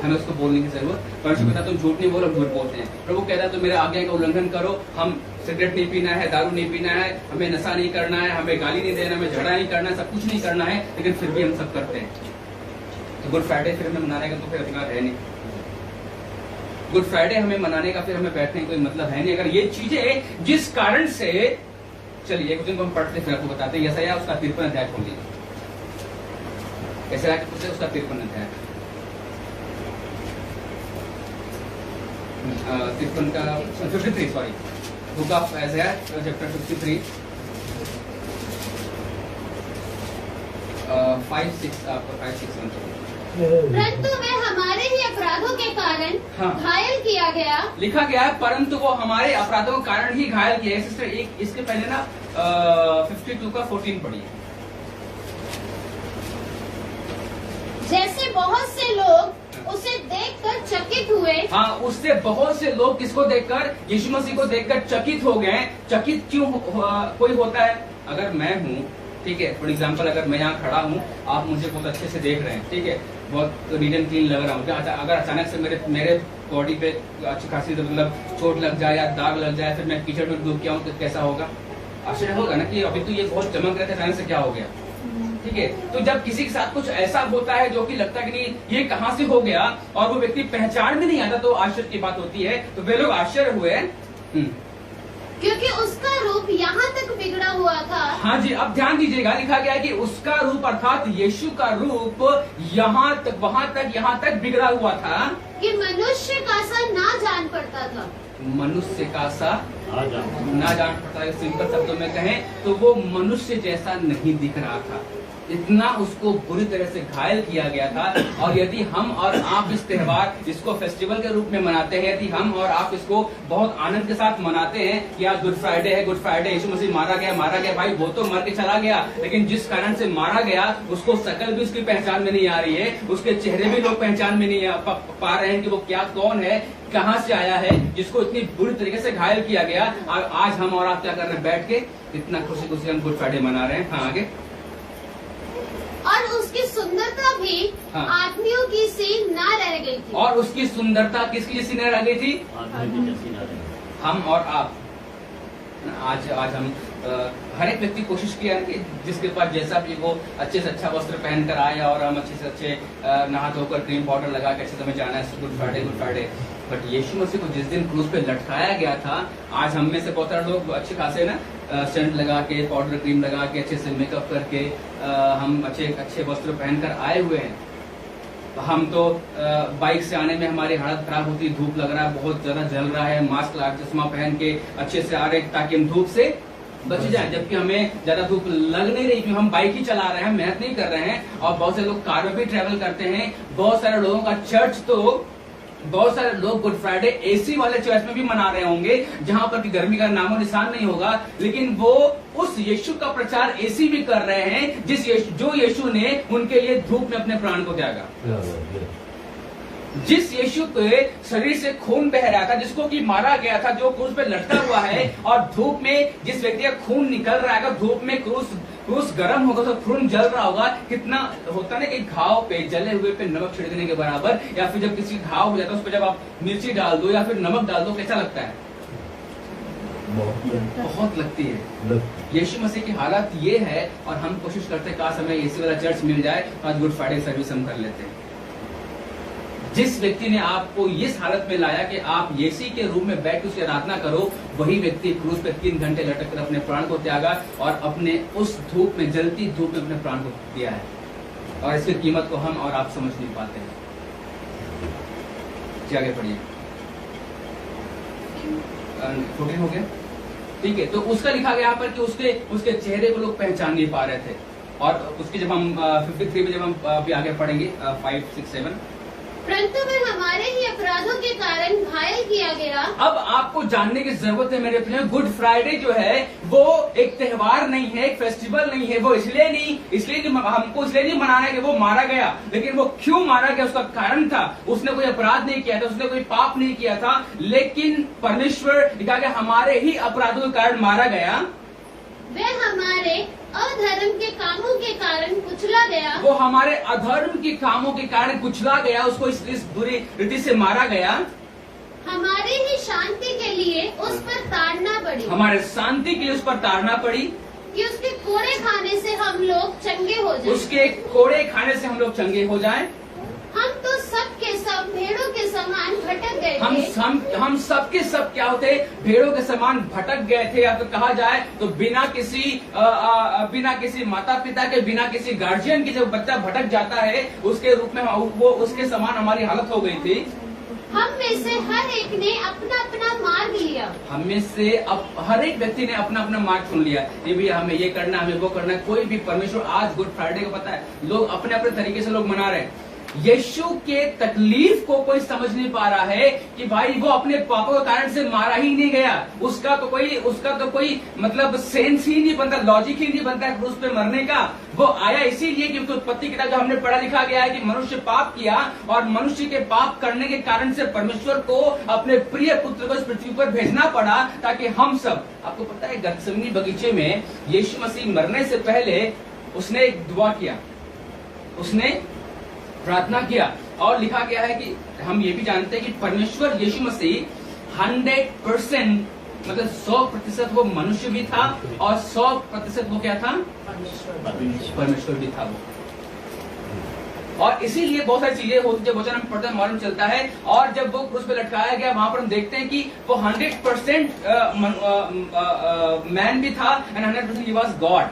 C: हमें उसको बोलने की जरूरत। परमेश्वर कहता तुम झूठ नहीं बोलो, हम झूठ बोलते हैं। प्रभु कहता है तुम मेरे आज्ञा का उल्लंघन करो, हम सिगरेट नहीं पीना है, दारू नहीं पीना है, हमें नशा नहीं करना है, हमें गाली नहीं देना, हमें झगड़ा नहीं करना है, सब कुछ नहीं करना है, लेकिन फिर भी हम सब करते हैं। तो गुड फ्राइडे फिर हमें मनाने का तो फिर अधिकार है नहीं। गुड फ्राइडे हमें मनाने का फिर हमें बैठने का कोई मतलब है नहीं। अगर ये चीजें जिस कारण से, चलिए एक दिन को हम पढ़ते फिर आपको बताते हैं। यशायाह उसका 53 अध्याय खोल लीजिए, यशायाह उसका 53 अध्याय 53 का 53 सॉरी बुक ऑफ यशायाह चैप्टर 53 5-6 आपको 5-6
B: परंतु वे हमारे ही अपराधों के कारण घायल किया गया। लिखा
C: गया है परंतु वो हमारे अपराधों के कारण ही घायल किया। सिस्टर एक इसके पहले ना 52 का 14 पढ़िए।
B: जैसे बहुत से लोग उसे देखकर चकित हुए।
C: हाँ, उससे बहुत से लोग किसको देखकर? यीशु मसीह को देखकर चकित हो गए। चकित क्यों कोई होता है? अगर मैं हूँ, ठीक है, फॉर एग्जाम्पल अगर मैं यहाँ खड़ा हूँ, आप मुझे बहुत अच्छे से देख रहे हैं, ठीक है, बहुत नीट एंड क्लीन लग रहा हूँ, अगर अचानक से मेरे बॉडी पे अच्छी खासी मतलब चोट लग जाए या दाग लग जाए, फिर मैं कीचड़ में डूब गया हूँ तो कैसा होगा? आश्चर्य होगा ना कि अभी तो ये बहुत चमक रहे थे, अचानक से क्या हो गया? ठीक है, तो जब किसी के साथ कुछ ऐसा होता है जो कि लगता है कि नहीं ये कहाँ से हो गया और वो व्यक्ति पहचान भी नहीं आता, तो आश्चर्य की बात होती है। तो वे लोग आश्चर्य हुए
B: क्योंकि उसका रूप यहाँ तक बिगड़ा हुआ था।
C: हाँ जी, अब ध्यान दीजिएगा, लिखा गया है कि उसका रूप अर्थात यीशु का रूप यहाँ तक बिगड़ा हुआ था
B: कि मनुष्य का सा ना जान पड़ता था।
C: मनुष्य का सा ना जान पड़ता है। सिंपल शब्दों में कहें तो वो मनुष्य जैसा नहीं दिख रहा था, इतना उसको बुरी तरह से घायल किया गया था। और यदि हम और आप इस त्योहार, इसको फेस्टिवल के रूप में मनाते हैं, यदि हम और आप इसको बहुत आनंद के साथ मनाते हैं कि आज गुड फ्राइडे है, गुड फ्राइडे यीशु मसीह मारा गया, भाई वो तो मर के चला गया, लेकिन जिस कारण से मारा गया उसको शकल भी उसकी पहचान में नहीं आ रही है, उसके चेहरे भी लोग पहचान में नहीं पा रहे हैं कि वो क्या कौन है, कहाँ से आया है, जिसको इतनी बुरी तरीके से घायल किया गया। और आज हम और आप क्या कर रहे हैं? बैठ के इतना खुशी खुशी हम गुड फ्राइडे मना रहे हैं। हाँ, आगे।
B: और उसकी सुंदरता भी आदमियों की सी ना रह गई थी।
C: और उसकी सुंदरता किसकी जैसी न रह गई थी? हम और आप। आज हम हर एक व्यक्ति कोशिश किया है कि जिसके पास जैसा भी वो अच्छे से अच्छा वस्त्र पहनकर आए और हम अच्छे से अच्छे नहा धोकर क्रीम पाउडर लगा के अच्छे समय जाना है गुड फ्राइडे। बट यीशु मसीह को जिस दिन क्रूस पे लटकाया गया था, आज हम में से बहुत सारे लोग अच्छे खासे ना सेंट लगा के, पाउडर क्रीम लगा के, अच्छे से मेकअप करके हम अच्छे वस्त्र पहनकर आए हुए हैं। हम तो बाइक से आने में हमारी हालत खराब होती, धूप लग रहा है, बहुत ज्यादा जल रहा है, मास्क लगा चश्मा पहन के अच्छे से आ रहे ताकि हम धूप से बच जाए, जबकि हमें ज्यादा धूप लग नहीं रही क्योंकि हम बाइक ही चला रहे हैं, मेहनत नहीं कर रहे हैं। और बहुत से लोग कार में भी ट्रेवल करते हैं। बहुत सारे लोगों का चर्च तो बहुत सारे लोग गुड फ्राइडे एसी वाले चर्च में भी मना रहे होंगे जहां पर कि गर्मी का नामो निशान नहीं होगा, लेकिन वो उस यीशु का प्रचार एसी भी कर रहे हैं जो यीशु ने उनके लिए धूप में अपने प्राण को त्यागा, जिस यीशु के शरीर से खून बह रहा था, जिसको कि मारा गया था, जो क्रूस पे लटका हुआ है, और धूप में जिस व्यक्ति का खून निकल रहा है, धूप में क्रूस गर्म होगा तो खून जल रहा होगा। कितना होता ना कि घाव पे, जले हुए पे नमक छिड़क देने के बराबर, या फिर जब किसी घाव हो जाता है उस पर जब आप मिर्ची डाल दो या फिर नमक डाल दो, कैसा लगता है? बहुत लगती है। यीशु मसीह की हालत ये है, और हम कोशिश करते हैं काश हमें एसी वाला चर्च मिल जाए, आज गुड फ्राइडे सर्विस हम कर लेते हैं। जिस व्यक्ति ने आपको इस हालत में लाया कि आप एसी के रूम में बैठ उसकी आराधना करो, वही व्यक्ति क्रूस पे 3 घंटे लटक कर अपने प्राण को त्यागा और अपने उस धूप में, जलती धूप में अपने प्राण को दिया है। और इसकी कीमत को हम और आप समझ नहीं पाते हैं। आगे पढ़िए। 14 हो गया, ठीक है। तो उसका लिखा गया यहाँ पर कि उसके चेहरे को लोग पहचान नहीं पा रहे थे। और उसके जब हम 53 में जब हम अभी आगे पढ़ेंगे 5, 6, 7,
B: परंतु वह हमारे ही अपराधों के कारण घायल किया गया। अब
C: आपको जानने की जरूरत है मेरे प्रिय, गुड फ्राइडे जो है वो एक त्योहार नहीं है, एक फेस्टिवल नहीं है। वो इसलिए नहीं हमको इसलिए नहीं मनाना है कि वो मारा गया, लेकिन वो क्यों मारा गया उसका कारण था। उसने कोई अपराध नहीं किया था, उसने कोई पाप नहीं किया था, लेकिन परमेश्वर लिखा गया हमारे ही अपराधों के कारण मारा गया।
B: वह हमारे अधर्म के कामों के कारण कुचला गया।
C: वो हमारे अधर्म के कामों के कारण कुचला गया, उसको इस बुरी रीति से मारा गया।
B: हमारे ही शांति के लिए उस पर ताड़ना पड़ी।
C: हमारे शांति के लिए उस पर ताड़ना पड़ी
B: कि उसके कोड़े खाने से हम लोग चंगे हो जाएं।
C: उसके कोड़े खाने से हम लोग चंगे हो जाएं।
B: हम तो सब के सब भेड़ों के समान भटक गए थे।
C: हम सब के सब क्या होते, भेड़ों के समान भटक गए थे। या तो कहा जाए तो बिना किसी माता पिता के, बिना किसी गार्जियन के जब बच्चा भटक जाता है, उसके रूप में वो उसके समान हमारी हालत हो गई थी।
B: हम में से हर एक ने अपना अपना मार्ग लिया।
C: हम में से हर एक व्यक्ति ने अपना अपना मार्ग चुन लिया। ये भी हमें ये करना, हमें वो करना है। कोई भी परमेश्वर आज गुड फ्राइडे को पता है लोग अपने अपने तरीके से लोग मना रहे हैं। यीशु के तकलीफ को कोई समझ नहीं पा रहा है कि भाई वो अपने पापों के कारण से मारा ही नहीं गया। उसका तो कोई मतलब सेंस ही नहीं बनता, लॉजिक ही नहीं बनता है क्रूस पे मरने का। वो आया इसीलिए क्योंकि उत्पत्ति किताब जो हमने पढ़ा लिखा गया है कि मनुष्य पाप किया, और मनुष्य के पाप करने के कारण से परमेश्वर को अपने प्रिय पुत्र को इस पृथ्वी पर भेजना पड़ा, ताकि हम सब, आपको पता है गतसमनी बगीचे में यीशु मसीह मरने से पहले उसने एक दुआ किया, उसने प्रार्थना किया। और लिखा गया है कि हम ये भी जानते हैं कि परमेश्वर यीशु मसीह 100% मतलब 100% वो मनुष्य भी था और 100% वो क्या था, परमेश्वर भी था वो। और इसीलिए बहुत सारी चीजें होती, जब वचन हम पढ़ते हैं मालूम चलता है। और जब वो क्रूस पे लटकाया गया, वहां पर हम देखते हैं कि वो 100% मैन भी था एंड 100% ही वाज गॉड।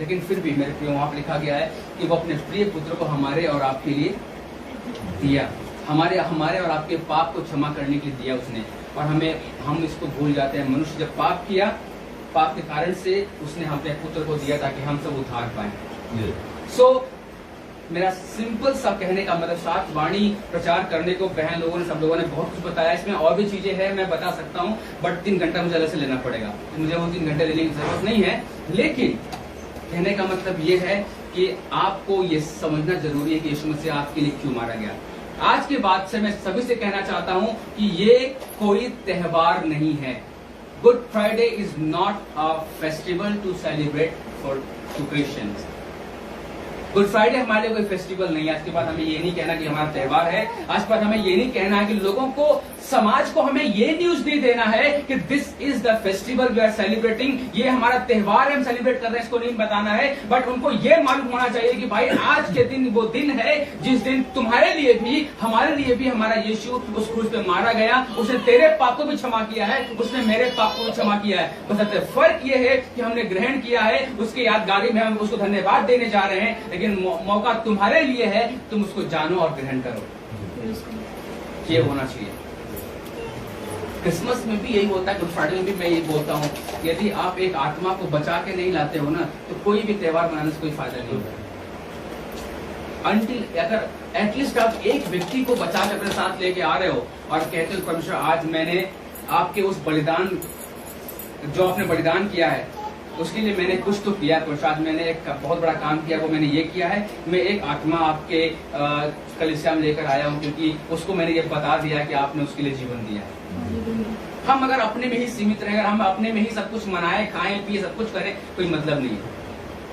C: लेकिन फिर भी मेरे प्रिय, वहां पर लिखा गया है कि वो अपने प्रिय पुत्र को हमारे और आपके लिए दिया, हमारे और आपके पाप को क्षमा करने के लिए दिया उसने। और हम इसको भूल जाते हैं। मनुष्य जब पाप किया, पाप के कारण से उसने अपने पुत्र को दिया ताकि हम सब उद्धार पाए। सो मेरा सिंपल सा कहने का मतलब, साथ वाणी प्रचार करने को बहन लोगों ने, सब लोगों ने बहुत कुछ बताया। इसमें और भी चीजें हैं, मैं बता सकता हूँ, बट 3 घंटा मुझे अलग से लेना पड़ेगा। मुझे वो 3 घंटे लेने की जरूरत नहीं है। लेकिन कहने का मतलब ये है कि आपको ये समझना जरूरी है कि यीशु मसीह आपके लिए क्यों मारा गया। आज के बाद से मैं सभी से कहना चाहता हूं कि ये कोई त्योहार नहीं है। Good Friday is not a festival to celebrate for to Christians. Good Friday हमारे लिए कोई फेस्टिवल नहीं है। आज के बाद हमें ये नहीं कहना कि हमारा त्योहार है। आज के बाद हमें ये नहीं कहना है कि लोगों को समाज को हमें ये न्यूज दे देना है कि this is the festival we are celebrating, ये हमारा त्योहार हम सेलिब्रेट कर रहे हैं, इसको नहीं बताना है। बट उनको ये मालूम होना चाहिए कि भाई आज के दिन वो दिन है जिस दिन तुम्हारे लिए भी हमारे लिए भी हमारा यीशु उस क्रूस पे मारा गया, उसने तेरे पाप को भी क्षमा किया है, उसने मेरे पाप को भी क्षमा किया है। बस फर्क ये है कि हमने ग्रहण किया है, उसकी यादगारी में हम उसको धन्यवाद देने जा रहे हैं, लेकिन मौका तुम्हारे लिए है, तुम उसको जानो और ग्रहण करो। ये होना चाहिए। क्रिसमस में भी यही होता है, गुड फ्राइडे में भी मैं यही बोलता हूँ, यदि आप एक आत्मा को बचा के नहीं लाते हो ना, तो कोई भी त्योहार मनाने से कोई फायदा नहीं होता। अनटिल अगर एटलीस्ट आप एक व्यक्ति को बचा के अपने साथ लेके आ रहे हो और कहते हो परमेश्वर आज मैंने आपके उस बलिदान, जो आपने बलिदान किया है उसके लिए मैंने कुछ तो किया, तो शायद मैंने एक बहुत बड़ा काम किया, वो मैंने ये किया है, मैं एक आत्मा आपके कलीसिया में लेकर आया हूँ, क्योंकि उसको मैंने ये बता दिया कि आपने उसके लिए जीवन दिया है। हम अगर अपने में ही सीमित रहे, अगर हम अपने में ही सब कुछ मनाएं, खाएं, पिए, सब कुछ करें, कोई मतलब नहीं है।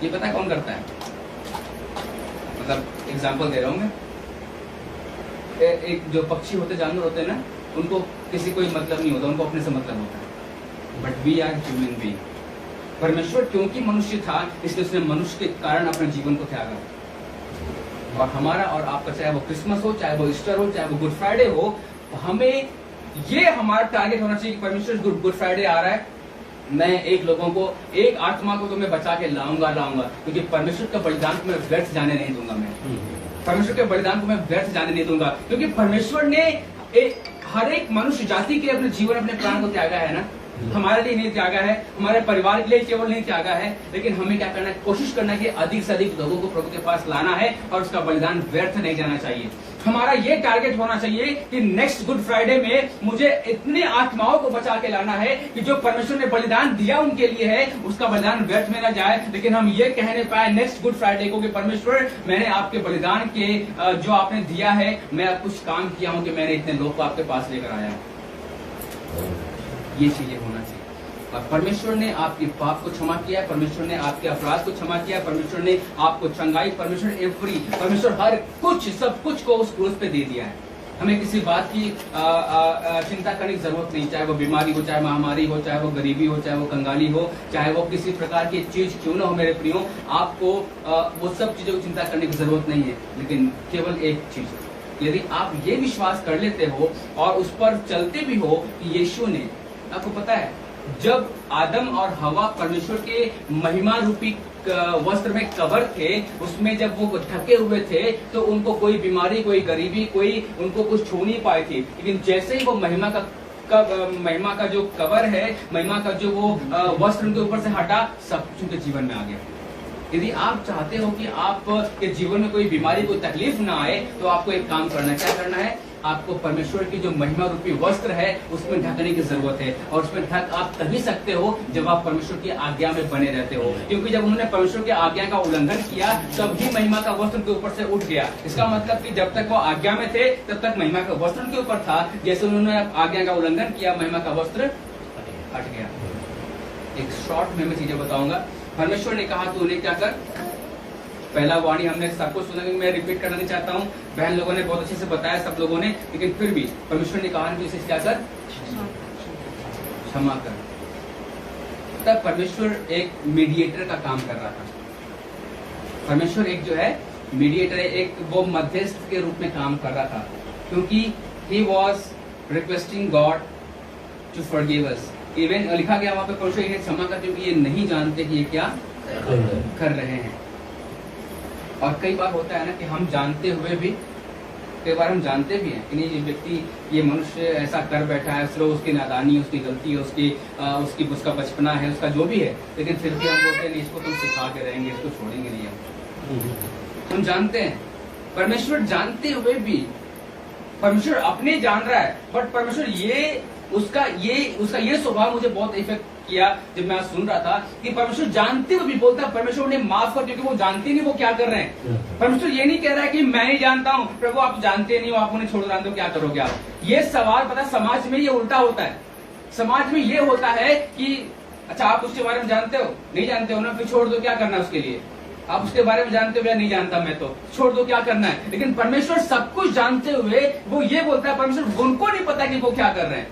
C: ये पता है कौन करता है? मतलब एग्जाम्पल दे रहा हूँ मैं, एक जो पक्षी होते, जानवर होते हैं ना, उनको किसी कोई मतलब नहीं होता, उनको अपने से मतलब होता है। But we are human being. परमेश्वर क्योंकि मनुष्य था, इसलिए उसने मनुष्य के कारण अपने जीवन को त्यागा। और हमारा और आपका, चाहे वो क्रिसमस हो, चाहे वो ईस्टर हो, चाहे वो गुड फ्राइडे हो, हमें ये हमारा टारगेट होना चाहिए कि परमेश्वर गुड फ्राइडे आ रहा है, मैं एक लोगों को, एक आत्मा को तो मैं बचा के लाऊंगा, क्योंकि परमेश्वर का बलिदान को मैं व्यर्थ जाने नहीं दूंगा। मैं परमेश्वर के बलिदान को मैं व्यर्थ जाने नहीं दूंगा, क्योंकि परमेश्वर ने हर एक मनुष्य जाति के अपने जीवन, अपने प्राण को त्यागा है ना। हमारे लिए नहीं त्यागा है, हमारे परिवार के लिए केवल नहीं त्यागा है, लेकिन हमें क्या करना है? कोशिश करना है कि अधिक से अधिक लोगों को प्रभु के पास लाना है और उसका बलिदान व्यर्थ नहीं जाना चाहिए। हमारा ये टारगेट होना चाहिए कि नेक्स्ट गुड फ्राइडे में मुझे इतने आत्माओं को बचा के लाना है कि जो परमेश्वर ने बलिदान दिया उनके लिए है, उसका बलिदान व्यर्थ में न जाए। लेकिन हम ये कहने पाए नेक्स्ट गुड फ्राइडे को कि परमेश्वर, मैंने आपके बलिदान के जो आपने दिया है, मैं कुछ काम किया हूं कि मैंने इतने लोग को आपके पास लेकर आया। ये चीजें होना चाहिए। और परमेश्वर ने आपके पाप को क्षमा किया, परमेश्वर ने आपके अपराध को क्षमा किया, परमेश्वर ने आपको चंगाई, परमेश्वर हर कुछ, सब कुछ को उस क्रूस पे दे दिया है। हमें किसी बात की चिंता करने की जरूरत नहीं, चाहे वो बीमारी हो, चाहे महामारी हो, चाहे वो गरीबी हो, चाहे वो कंगाली हो, चाहे वो किसी प्रकार की चीज क्यों ना हो मेरे प्रियो, आपको वो सब चीजों की चिंता करने की जरूरत नहीं है। लेकिन केवल एक चीज, यदि आप ये विश्वास कर लेते हो और उस पर चलते भी हो कि यीशु ने, आपको पता है जब आदम और हवा परमेश्वर के महिमा रूपी वस्त्र में कवर थे, उसमें जब वो ढके हुए थे, तो उनको कोई बीमारी, कोई गरीबी, कोई उनको कुछ छू नहीं पाई थी। लेकिन जैसे ही वो महिमा का जो कवर है, महिमा का जो वो वस्त्र उनके ऊपर से हटा, सब कुछ उनके जीवन में आ गया। यदि आप चाहते हो कि आपके जीवन में कोई बीमारी, कोई तकलीफ ना आए, तो आपको एक काम करना है। क्या करना है? आपको परमेश्वर की जो महिमा रूपी वस्त्र है उसमें ढकने की जरूरत है। और उसमें ढक आप तभी सकते हो जब आप परमेश्वर की आज्ञा में बने रहते हो, क्योंकि जब उन्होंने परमेश्वर की आज्ञा का उल्लंघन किया तब ही महिमा का वस्त्र उनके ऊपर से उठ गया। इसका मतलब कि जब तक वो आज्ञा में थे तब तक महिमा का वस्त्र उनके ऊपर था, जैसे उन्होंने आज्ञा का उल्लंघन किया, महिमा का वस्त्र हट गया। एक शॉर्ट में मैं चीजें बताऊंगा। परमेश्वर ने कहा तू उन्हें क्या कर, पहला वाणी हमने सबको सुना, मैं रिपीट करना नहीं चाहता हूँ, बहन लोगों ने बहुत अच्छे से बताया, सब लोगों ने, लेकिन फिर भी परमेश्वर ने कहा कि इसे क्या कर, क्षमा कर। तब परमेश्वर एक मीडिएटर का काम कर रहा था। परमेश्वर एक जो है मीडिएटर है, एक वो मध्यस्थ के रूप में काम कर रहा था, क्योंकि he was requesting God to forgive us. Even लिखा गया वहां पे परमेश्वर इन्हें क्षमा कर, क्योंकि ये नहीं जानते कि ये क्या कर रहे हैं। और कई बार होता है ना कि हम जानते हुए भी, कई बार हम जानते भी हैं कि नहीं ये व्यक्ति, ये मनुष्य ऐसा कर बैठा है, सिर्फ उसकी नादानी, उसकी गलती है, उसका बचपना है, उसका जो भी है, लेकिन फिर भी हम बोलते नहीं इसको तुम सिखा के रहेंगे, इसको छोड़ेंगे नहीं। हम जानते हैं, परमेश्वर जानते हुए भी, परमेश्वर अपने जान रहा है, बट परमेश्वर उसका ये स्वभाव मुझे बहुत इफेक्ट किया जब मैं सुन रहा था कि परमेश्वर जानते हुए भी बोलता है परमेश्वर उन्हें माफ कर, क्योंकि वो जानते नहीं वो क्या कर रहे हैं। परमेश्वर ये नहीं कह रहा है कि मैं नहीं जानता हूँ, प्रभु आप जानते नहीं हो, आप उन्हें छोड़ जानते हो, क्या करोगे आप। ये सवाल पता समाज में ये उल्टा होता है। समाज में ये होता है कि अच्छा आप उसके बारे में जानते हो, नहीं जानते हो ना, फिर छोड़ दो, क्या करना उसके लिए। आप उसके बारे में जानते हुए नहीं जानता मैं तो छोड़ दो, क्या करना है। लेकिन परमेश्वर सब कुछ जानते हुए वो ये बोलता है, परमेश्वर उनको नहीं पता कि वो क्या कर रहे हैं।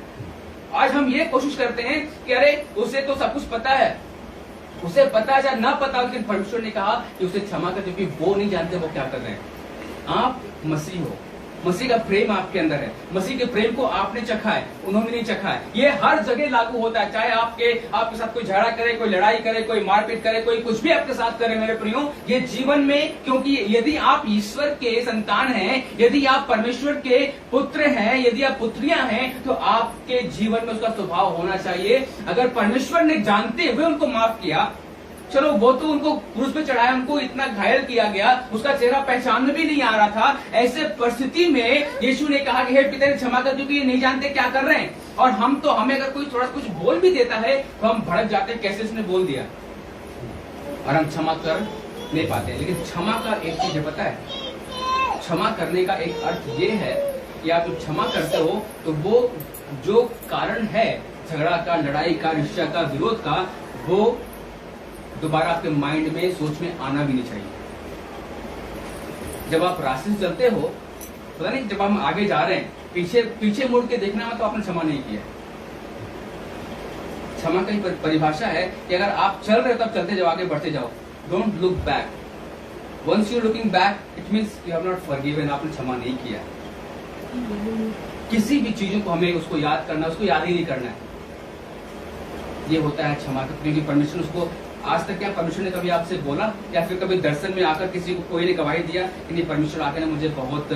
C: आज हम ये कोशिश करते हैं कि अरे उसे तो सब कुछ पता है, उसे पता है या ना पता, लेकिन परमेश्वर ने कहा कि उसे क्षमा कर, क्योंकि वो नहीं जानते वो क्या कर रहे हैं। आप मसीह हो, मसीह का प्रेम आपके अंदर है, मसीह के प्रेम को आपने चखा है, उन्होंने नहीं चखा है। ये हर जगह लागू होता है, चाहे आपके साथ कोई झगड़ा करे, कोई लड़ाई करे, कोई मारपीट करे, कोई कुछ भी आपके साथ करे मेरे प्रियो, ये जीवन में, क्योंकि यदि आप ईश्वर के संतान हैं, यदि आप परमेश्वर के पुत्र हैं, यदि आप पुत्रियां हैं, तो आपके जीवन में उसका स्वभाव होना चाहिए। अगर परमेश्वर ने जानते हुए उनको माफ किया, चलो वो तो उनको क्रूस पे चढ़ाया, उनको इतना घायल किया गया, उसका चेहरा पहचान भी नहीं आ रहा था। ऐसे परिस्थिति में यीशु ने कहा कि हे पिता ने क्षमा कर, क्योंकि ये नहीं जानते क्या कर रहे हैं। और हमें अगर कोई थोड़ा कुछ बोल भी देता है तो हम भड़क जाते हैं, कैसे इसने बोल दिया, और हम क्षमा कर नहीं पाते। लेकिन क्षमा का एक चीज है, पता है, क्षमा करने का एक अर्थ ये है कि आप जब क्षमा करते हो तो वो जो कारण है झगड़ा का, लड़ाई का, रिश्ता का, विरोध का, वो दोबारा आपके माइंड में, सोच में आना भी नहीं चाहिए। जब आप रास्ते से चलते हो, पता नहीं, जब हम आगे जा रहे हैं, पीछे मुड़ के देखना है तो आपने क्षमा नहीं किया। क्षमा की परिभाषा है कि अगर आप चल रहे हो तब चलते जाओ, आगे बढ़ते जाओ, don't look back. Once you looking back it means you have not forgiven, आपने क्षमा नहीं किया। किसी भी चीजों को हमें उसको याद करना, उसको याद ही नहीं करना है, ये होता है क्षमा का। क्योंकि परमेश्वर उसको, आज तक क्या परमेश्वर ने कभी आपसे बोला, या फिर कभी दर्शन में आकर किसी को कोई ने गवाही दिया कि नहीं परमेश्वर आके ने मुझे बहुत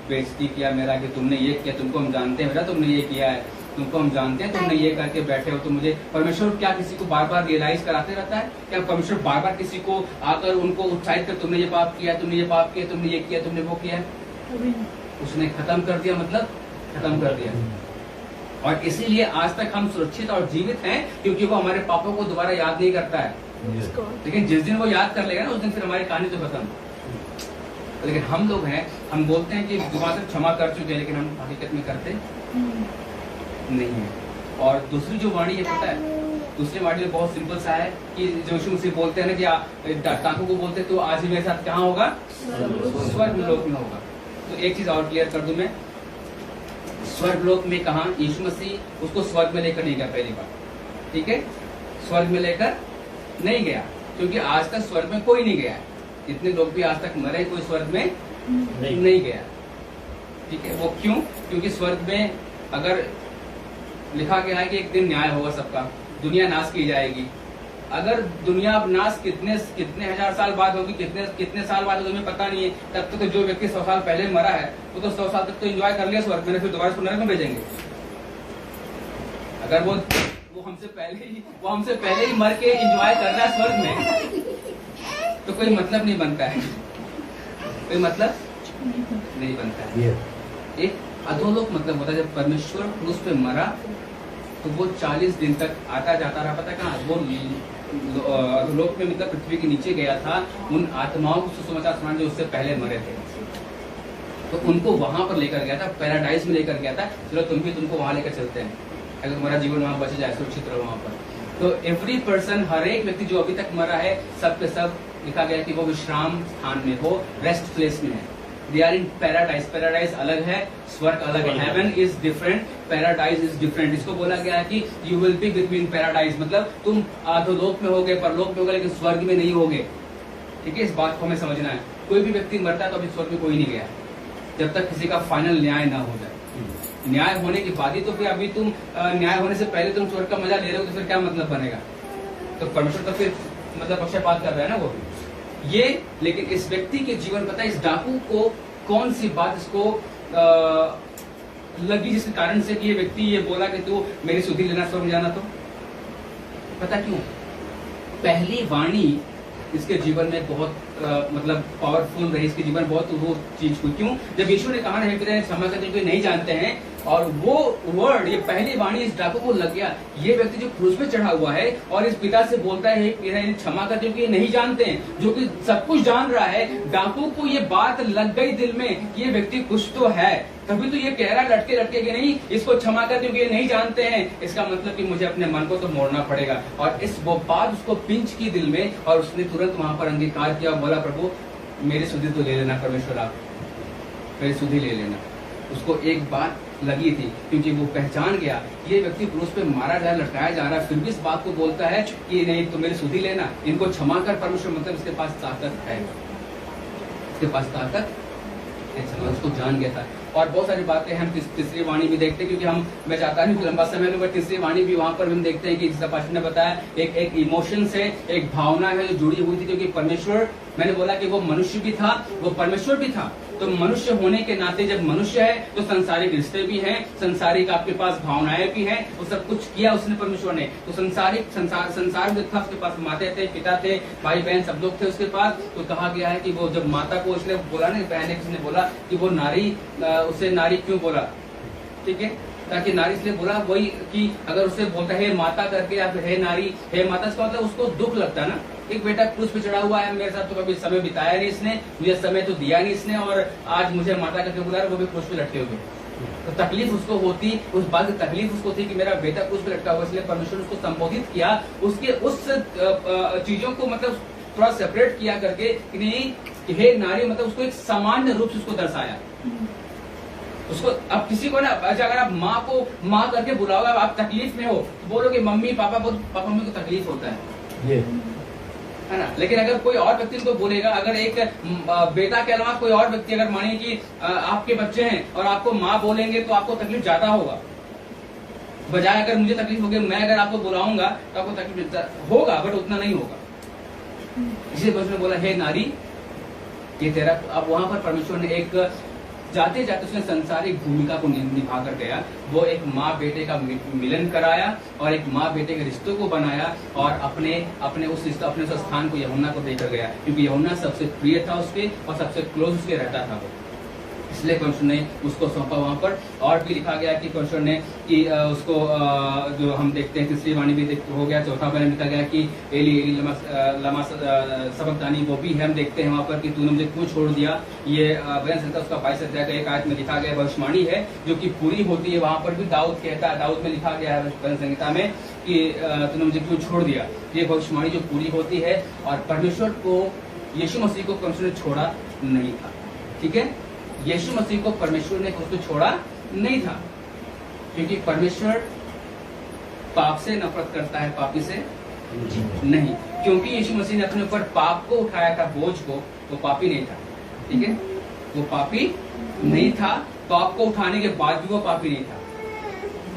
C: बेइज्जती किया मेरा, कि तुमने ये किया, तुमको हम जानते हैं बेटा, तुमने ये किया है, तुमको हम जानते हैं, तुमने ये करके बैठे हो, तो मुझे परमेश्वर क्या किसी को बार बार रियलाइज कराते रहता है? क्या परमेश्वर बार बार किसी को आकर उनको उत्साहित कर, तुमने ये पाप किया, तुमने ये पाप किया, तुमने ये किया, तुमने वो किया? उसने खत्म कर दिया, मतलब खत्म कर दिया। और इसीलिए आज तक हम सुरक्षित और जीवित हैं, क्योंकि वो हमारे पापों को दोबारा याद नहीं करता है। लेकिन जिस दिन वो याद कर लेगा ना, उस दिन फिर हमारी कहानी तो खत्म। लेकिन हम लोग हैं, हम बोलते हैं कि दुआ से क्षमा कर चुके हैं, लेकिन हम हकीकत में करते नहीं है। और दूसरी जो वाणी है, पता है, दूसरी वाणी में बहुत सिंपल सा है कि जो यीशु मसीह बोलते हैं ना कि टाकों को बोलते तो आज ही मेरे साथ कहाँ होगा? स्वर्ग लोक में होगा। तो एक चीज और क्लियर कर दूं मैं, स्वर्ग लोक में कहा, यीशु मसीह उसको स्वर्ग में लेकर नहीं गया, पहली बार, ठीक है, स्वर्ग में लेकर नहीं गया, क्योंकि आज तक स्वर्ग में कोई नहीं गया। जितने लोग भी आज तक मरे, कोई स्वर्ग में नहीं गया, ठीक है। वो क्यों? क्योंकि स्वर्ग में अगर लिखा गया है कि एक दिन न्याय होगा सबका, दुनिया नाश की जाएगी। अगर दुनिया नाश कितने हजार साल बाद होगी, कितने साल बाद होगी, हमें पता नहीं है। तब तक तो जो व्यक्ति 100 साल पहले मरा है वो तो 100 साल तक तो एंजॉय कर लिया स्वर्ग में, फिर दोबारा उसको नरक में भेजेंगे। अगर वो हमसे पहले ही मर के एंजॉय कर रहा है स्वर्ग में, तो कोई मतलब नहीं बनता है, कोई मतलब नहीं बनता है। एक अधोलोक मतलब होता है, जब परमेश्वर क्रूस पे मरा तो वो 40 दिन तक आता जाता रहा, पता कहाँ? वो लोक में, मतलब पृथ्वी के नीचे गया था, उन आत्माओं को सुसमाचार सुनाने जो उससे पहले मरे थे, तो उनको वहां पर लेकर गया था, पैराडाइज में लेकर गया था। चलो तुमको वहां लेकर चलते हैं, अगर तुम्हारा जीवन वहां बच जाए, सुरक्षित रहो वहां पर। तो एवरी पर्सन, हर एक व्यक्ति जो अभी तक मरा है, सब के सब लिखा गया कि वो विश्राम स्थान में, वो रेस्ट प्लेस में है। They are in paradise. Paradise अलग है, स्वर्ग अलग है। Heaven is different, paradise is different. इसको बोला गया है कि you will be with me in paradise, मतलब तुम अधोलोक में होगे, परलोक में होगे, लेकिन स्वर्ग में नहीं होगे, ठीक है। इस बात को हमें समझना है। कोई भी व्यक्ति मरता है तो अभी स्वर्ग में कोई नहीं गया, जब तक किसी का फाइनल न्याय ना हो जाए। न्याय होने के बाद ही तो फिर, अभी तुम न्याय होने से पहले तुम स्वर्ग का मजा ले रहे हो, तो फिर क्या मतलब बनेगा? तो परमेश्वर तो फिर मतलब पक्षपात कर रहा है ना वो भी ये। लेकिन इस व्यक्ति के जीवन, पता है इस डाकू को कौन सी बात इसको लगी जिसके कारण से कि ये व्यक्ति ये बोला कि तू मेरी सुधि लेना स्वर्ग में जाना? तो पता क्यों? पहली वाणी इसके जीवन में बहुत मतलब पावरफुल रही, इसके जीवन बहुत वो चीज हुई। क्यों? जब यीशु ने कहा ना, पिता ने क्षमा कर, कोई नहीं जानते हैं, और वो वर्ड, ये पहली वाणी इस डाकू को लग गया, ये व्यक्ति जो क्रूस पे चढ़ा हुआ है और इस पिता से बोलता है पिता इन्हें क्षमा कर, क्योंकि ये नहीं जानते हैं, जो कि सब कुछ जान रहा है। डाकू को ये बात लग गई दिल में कि ये व्यक्ति कुछ तो है, तभी तो ये कह रहा लटके लटके कि नहीं इसको क्षमा कर, क्योंकि ये नहीं जानते हैं। इसका मतलब कि मुझे अपने मन को तो मोड़ना पड़ेगा। और इस वो बात उसको पिंच की दिल में, और उसने तुरंत वहां पर अंगीकार किया, बोला प्रभु मेरी सुधि तो ले लेना, परमेश्वर आप मेरी सुधि ले लेना। उसको एक बात लगी थी, क्योंकि वो पहचान गया ये व्यक्ति क्रूस पे मारा जा, लटकाया जा रहा है, फिर भी इस बात को बोलता है कि नहीं तो मेरी सुधि लेना, इनको क्षमा कर परमेश्वर। मतलब इसके पास ताकत है, इसके पास ताकत है, उसको जान गया था। और बहुत सारी बातें हम तीसरी वाणी भी देखते हैं, क्योंकि मैं चाहता हूँ कि लंबा समय लूंगा। तीसरी वाणी भी वहां पर हम देखते हैं कि जैसा पास्टर ने बताया, एक इमोशन से, एक भावना है जो जुड़ी हुई थी, क्योंकि परमेश्वर, मैंने बोला कि वो मनुष्य भी था, वो परमेश्वर भी था। तो मनुष्य होने के नाते जब मनुष्य है तो संसारिक रिश्ते भी हैं, संसारिक आपके पास भावनाएं भी हैं, वो सब कुछ किया उसने परमेश्वर ने। तो संसार जो था उसके पास माता थे, पिता थे, भाई बहन सब लोग थे उसके पास। तो कहा गया है कि वो जब माता को उसने बोला ना, बहन ने किसने बोला कि वो नारी, उसे नारी क्यों बोला, ठीक है, ताकि नारी इसलिए बोला वही कि अगर उसे बोलता है माता करके या फिर है नारी, है माता, इसका मतलब उसको दुख लगता ना, एक बेटा क्रूस पे चढ़ा हुआ है, मेरे साथ तो कभी समय बिताया नहीं इसने, मुझे समय तो दिया नहीं इसने, और आज मुझे माता करके बुला रहा, वो भी क्रूस पे लटके हुए। तो तकलीफ उसको होती, उस बात की तकलीफ उसको थी कि मेरा बेटा क्रूस पे लटका हुआ, इसलिए परमेश्वर उसको संबोधित किया, उसके उस चीजों को मतलब थोड़ा सेपरेट किया करके कि नहीं हे नारी, मतलब उसको एक सामान्य रूप से उसको दर्शाया उसको। अब किसी को ना, अगर आप माँ को माँ करके बुलाओगे, आप तकलीफ में हो तो बोलोगे मम्मी पापा, पापा मम्मी को तकलीफ होता है ना। लेकिन अगर कोई और व्यक्ति को बोलेगा, अगर एक बेटा के अलावा कोई और व्यक्ति अगर मानिए कि आपके बच्चे हैं और आपको माँ बोलेंगे तो आपको तकलीफ ज्यादा होगा, बजाय अगर मुझे तकलीफ होगी मैं अगर आपको बुलाऊंगा तो आपको तकलीफ होगा, बट उतना नहीं होगा। इसलिए उसने बोला हे नारी ये तेरा। अब वहां पर परमेश्वर ने एक जाते जाते उसने संसारिक भूमिका को निभा कर गया, वो एक माँ बेटे का मिलन कराया और एक माँ बेटे के रिश्तों को बनाया, और अपने उस स्थान को यूहन्ना को देकर गया, क्योंकि यूहन्ना सबसे प्रिय था उसके और सबसे क्लोज उसके रहता था वो, इसलिए परमेश्वर ने उसको सौंपा वहां पर। और भी लिखा गया कि परमेश्वर ने कि उसको जो हम देखते हैं तीसरी वाणी भी हो गया, चौथा वाणी लिखा गया कि एली एली लमा सबक्तानी, वो भी हम देखते हैं वहां पर कि तूने मुझे क्यों छोड़ दिया। ये भजन संहिता उसका 22 अध्याय का एक आयत में लिखा गया भविष्यवाणी है जो कि पूरी होती है। वहां पर भी दाऊद कहता है, दाऊद में लिखा गया है भजन संहिता में कि तूने मुझे क्यों छोड़ दिया, ये भविष्यवाणी जो पूरी होती है। और परमेश्वर को, यीशु मसीह को परमेश्वर ने छोड़ा नहीं था, ठीक है, यीशु मसीह को परमेश्वर ने उसको छोड़ा नहीं था, क्योंकि परमेश्वर पाप से नफरत करता है, पापी से नहीं। क्योंकि यीशु मसीह ने अपने ऊपर पाप को उठाया था, बोझ को, वो पापी नहीं था, ठीक है, वो पापी नहीं था। पाप को उठाने के बाद भी वो पापी नहीं था,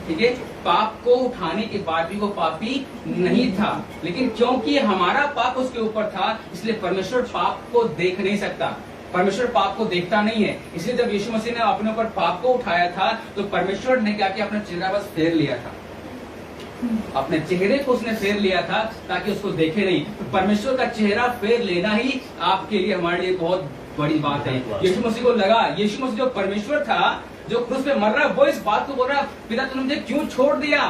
C: ठीक है, पाप को उठाने के बाद भी वो पापी नहीं था। लेकिन क्योंकि हमारा पाप उसके ऊपर था, इसलिए परमेश्वर पाप को देख नहीं सकता, परमेश्वर पाप को देखता नहीं है। इसलिए जब यीशु मसीह ने अपने ऊपर पाप को उठाया था तो परमेश्वर ने क्या किया, अपना चेहरा बस फेर लिया था, अपने चेहरे को उसने फेर लिया था ताकि उसको देखे नहीं। तो परमेश्वर का चेहरा फेर लेना ही आपके लिए, हमारे लिए बहुत बड़ी बात है। यीशु मसीह को लगा, यीशु मसीह जो परमेश्वर था, जो क्रूस पे मर रहा, वो इस बात को बोल रहा, पिता तुमने मुझे क्यों छोड़ दिया,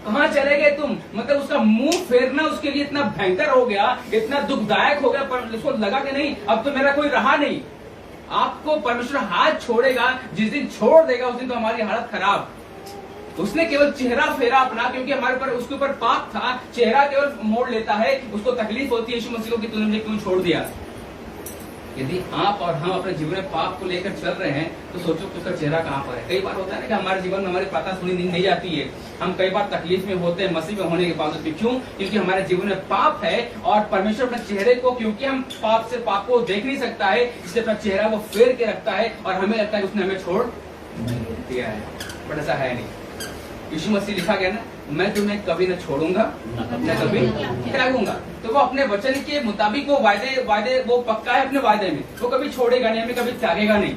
C: कहाँ चले गए तुम। मतलब उसका मुंह फेरना उसके लिए इतना भयंकर हो गया, इतना दुखदायक हो गया, पर उसको लगा कि नहीं अब तो मेरा कोई रहा नहीं। आपको परमेश्वर हाथ छोड़ेगा, जिस दिन छोड़ देगा उस दिन तो हमारी हालत खराब। उसने केवल चेहरा फेरा अपना, क्योंकि हमारे ऊपर उसके ऊपर पाप था, चेहरा केवल मोड़ लेता है, उसको तकलीफ होती है यीशु मसीह को कि तूने मुझे क्यों छोड़ दिया। यदि आप और हम अपने जीवन में पाप को लेकर चल रहे हैं तो सोचो कि उसका चेहरा कहाँ पर है। कई बार होता है ना कि हमारे जीवन में हमारी प्रार्थना सुनी नहीं जाती है, हम कई बार तकलीफ में होते हैं मसीह में होने के बावजूद भी। क्यों? क्योंकि हमारे जीवन में पाप है और परमेश्वर अपने चेहरे को, क्योंकि हम पाप को देख नहीं सकता है, इसलिए अपना चेहरा वो फेर के रखता है और हमें लगता है कि उसने हमें छोड़ दिया है, बट ऐसा है नहीं। यीशु मसीह लिखा गया ना, मैं तुम्हें कभी न छोड़ूंगा न कभी त्यागूंगा। तो वो अपने वचन के मुताबिक वो वायदे वो पक्का है अपने वायदे में, वो कभी छोड़ेगा नहीं, हमें कभी त्यागेगा नहीं।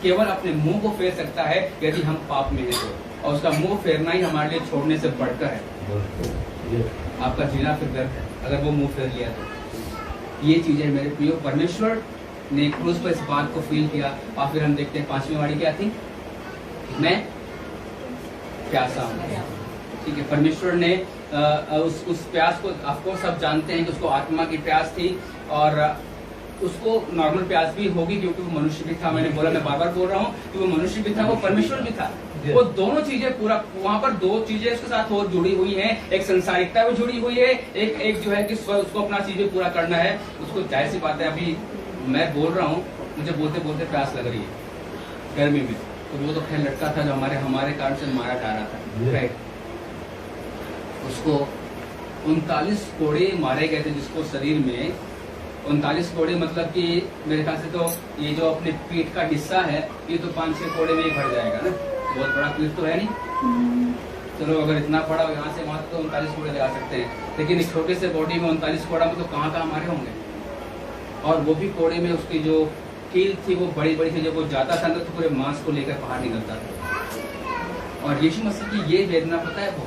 C: केवल अपने मुंह को फेर सकता है यदि हम पाप में हैं तो, और उसका मुंह फेरना ही हमारे लिए छोड़ने से बढ़कर है। आपका जीना फिर व्यर्थ है अगर वो मुंह फेर लिया तो। ये चीजें मेरे प्रियो, परमेश्वर ने क्रूस पर इस बात को फील किया। और फिर हम देखते हैं 5वीं वाणी क्या थी, मैं प्यासा हूँ। ठीक है, परमेश्वर ने उस प्यास को ऑफकोर्स सब जानते हैं कि उसको आत्मा की प्यास थी और उसको नॉर्मल प्यास भी होगी क्योंकि वो मनुष्य भी था। मैंने बोला, मैं बार बार बोल रहा हूँ कि वो मनुष्य भी था, वो परमेश्वर भी था। वो दोनों चीजें पूरा वहाँ पर दो चीजें उसके साथ और जुड़ी हुई हैं। एक संसारिकता भी जुड़ी हुई है, एक जो है कि उसको अपना चीजें पूरा करना है। उसको जाहिर सी बात है, अभी मैं बोल रहा हूँ, मुझे बोलते बोलते प्यास लग रही है गर्मी में, तो वो तो खैर लड़का था जो हमारे कारण से मारा जा रहा था। राइट, उसको 39 कोड़े मारे गए थे, जिसको शरीर में 39 कोड़े, मतलब कि मेरे ख्याल से तो ये जो अपने पीठ का हिस्सा है ये तो 5-6 कोड़े में ही भर जाएगा ना। बहुत बड़ा पीठ तो है नहीं, चलो अगर इतना पड़ा यहाँ से वहां तो 39 कोड़े लगा सकते हैं, लेकिन इस छोटे से बॉडी में 39 कोड़ा में तो कहाँ कहाँ मारे होंगे। और वो भी कोड़े में उसकी जो कील थी वो बड़ी बड़ी थी, जब वो जाता था तो पूरे मांस को लेकर बाहर निकलता था। और यीशु मसीह की ये वेदना पता है वो,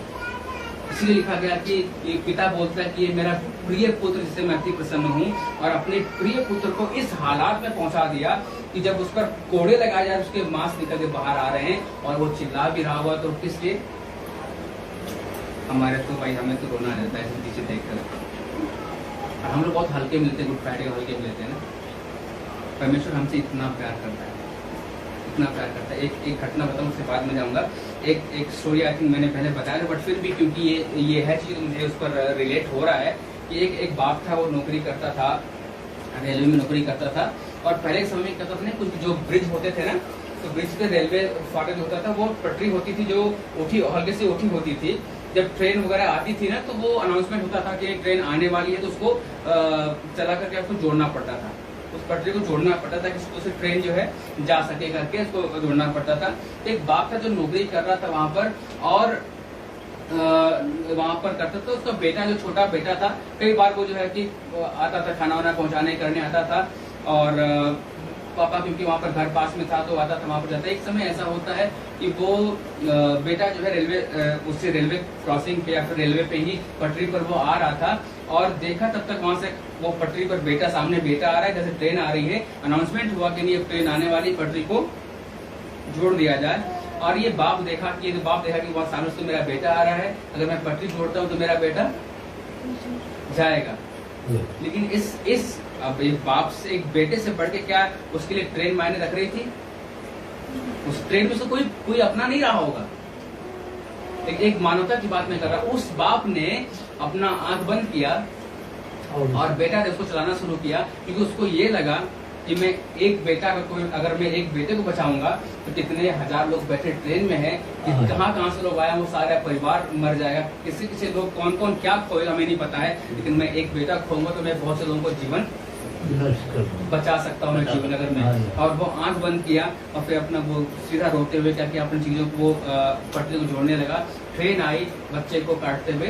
C: इसलिए लिखा गया कि ये पिता बोलता है कि ये मेरा प्रिय पुत्र जिससे मैं अति प्रसन्न हूँ, और अपने प्रिय पुत्र को इस हालात में पहुंचा दिया कि जब उस पर कोड़े लगाए जा रहे, उसके मांस निकल के बाहर आ रहे हैं और वो चिल्ला भी रहा हुआ। तो किस लिए? हमारे तो भाई हमें तो रोना रहता है पीछे देखकर। हम लोग बहुत हल्के मिलते हैं, गुड फ्राइडे हल्के मिलते हैं ना। परमेश्वर हमसे इतना प्यार करता है, इतना प्यार करता है। एक घटना बताऊं, उसके बाद में जाऊंगा। एक स्टोरी आई थिंक मैंने पहले बताया, बट फिर भी क्योंकि ये है चीज मुझे उस पर रिलेट हो रहा है कि एक बाप था, वो नौकरी करता था, रेलवे में नौकरी करता था। और पहले के समय में करता था ना, कुछ जो ब्रिज होते थे ना, तो ब्रिज पे रेलवे फाटक होता था, वो पटरी होती थी जो हल्के से उठी होती थी। जब ट्रेन वगैरह आती थी ना, तो वो अनाउंसमेंट होता था कि ट्रेन आने वाली है, तो उसको चला करके आपको जोड़ना पड़ता था, उस पटरी को जोड़ना पड़ता था कि उससे ट्रेन जो है जा सके करके उसको जोड़ना पड़ता था। एक बाप था जो नौकरी कर रहा था वहां पर, और वहां पर करता था। उसका बेटा, जो छोटा बेटा था, कई बार वो जो है कि आता था, खाना वाना पहुंचाने करने आता था। और पापा क्योंकि वहां पर घर पास में था तो आता था, वहां पर जाता। एक समय ऐसा होता है कि वो बेटा जो है उससे रेलवे क्रॉसिंग पे या फिर रेलवे पे ही पटरी पर वो आ रहा था, और देखा तब तक वहां से वो पटरी पर बेटा, सामने बेटा आ रहा है, जैसे ट्रेन आ रही है, अनाउंसमेंट हुआ कि नहीं ट्रेन आने वाली, पटरी को जोड़ दिया जाए। और ये बाप देखा कि वहाँ सामने से मेरा बेटा आ रहा है, अगर मैं पटरी जोड़ता हूँ तो मेरा बेटा जाएगा। लेकिन इस अब एक बाप से, एक बेटे से बढ़ के क्या उसके लिए ट्रेन मायने रख रही थी? उस ट्रेन में से कोई अपना नहीं रहा होगा। एक मानवता की बात मैं कर रहा हूँ। उस बाप ने अपना आंख बंद किया और बेटा ने उसको चलाना शुरू किया, क्योंकि उसको ये लगा कि मैं एक बेटा अगर मैं एक बेटे को बचाऊंगा तो कितने हजार लोग बैठे ट्रेन में हैं, कहाँ से लोग आया, वो सारा परिवार मर जाएगा, किसी लोग कौन कौन क्या खोएगा हमें नहीं पता है, लेकिन मैं एक बेटा खोऊंगा तो मैं बहुत से लोगों को जीवन बचा सकता हूँ जीवन अगर मैं। और वो आंख बंद किया और फिर अपना वो सीधा रोते हुए क्या किया, अपनी चीजों को पटरी को जोड़ने लगा। ट्रेन आई, बच्चे को काटते हुए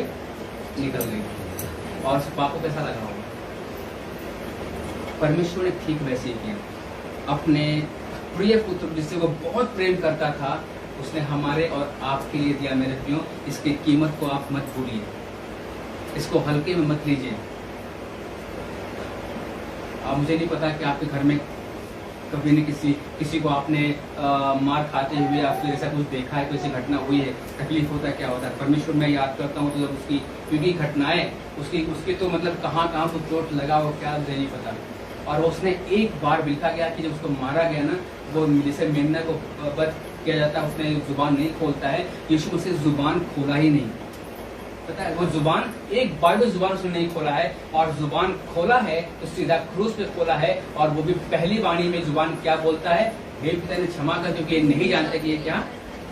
C: निकल गई। और उस बाप को कैसा लगा होगा? परमेश्वर ने ठीक वैसे ही किया। अपने प्रिय पुत्र जिससे वो बहुत प्रेम करता था, उसने हमारे और आपके लिए दिया। मेरे प्रियो, इसकी कीमत को आप मत भूलिए, इसको हल्के में मत लीजिए। अब मुझे नहीं पता कि आपके घर में कभी न किसी को आपने मार खाते हुए या फिर ऐसा कुछ देखा है, कोई ऐसी घटना हुई है, तकलीफ होता है, क्या होता है। परमेश्वर मैं याद करता हूँ तो जब उसकी क्योंकि घटनाएं उसकी तो मतलब कहाँ को चोट लगा और क्या मुझे नहीं पता। और उसने एक बार लिखा गया कि जब उसको मारा गया ना, वो जैसे मेमना को वध किया जाता है, उसने जुबान नहीं खोलता है, यीशु मसीह जुबान खोला ही नहीं। पता है, वो जुबान एक बार भी जुबान उसने नहीं खोला है, और जुबान खोला है तो सीधा क्रूस पे खोला है। और वो भी पहली वाणी में जुबान क्या बोलता है? हे पिता ने क्षमा कर, क्योंकि नहीं जानते कि ये क्या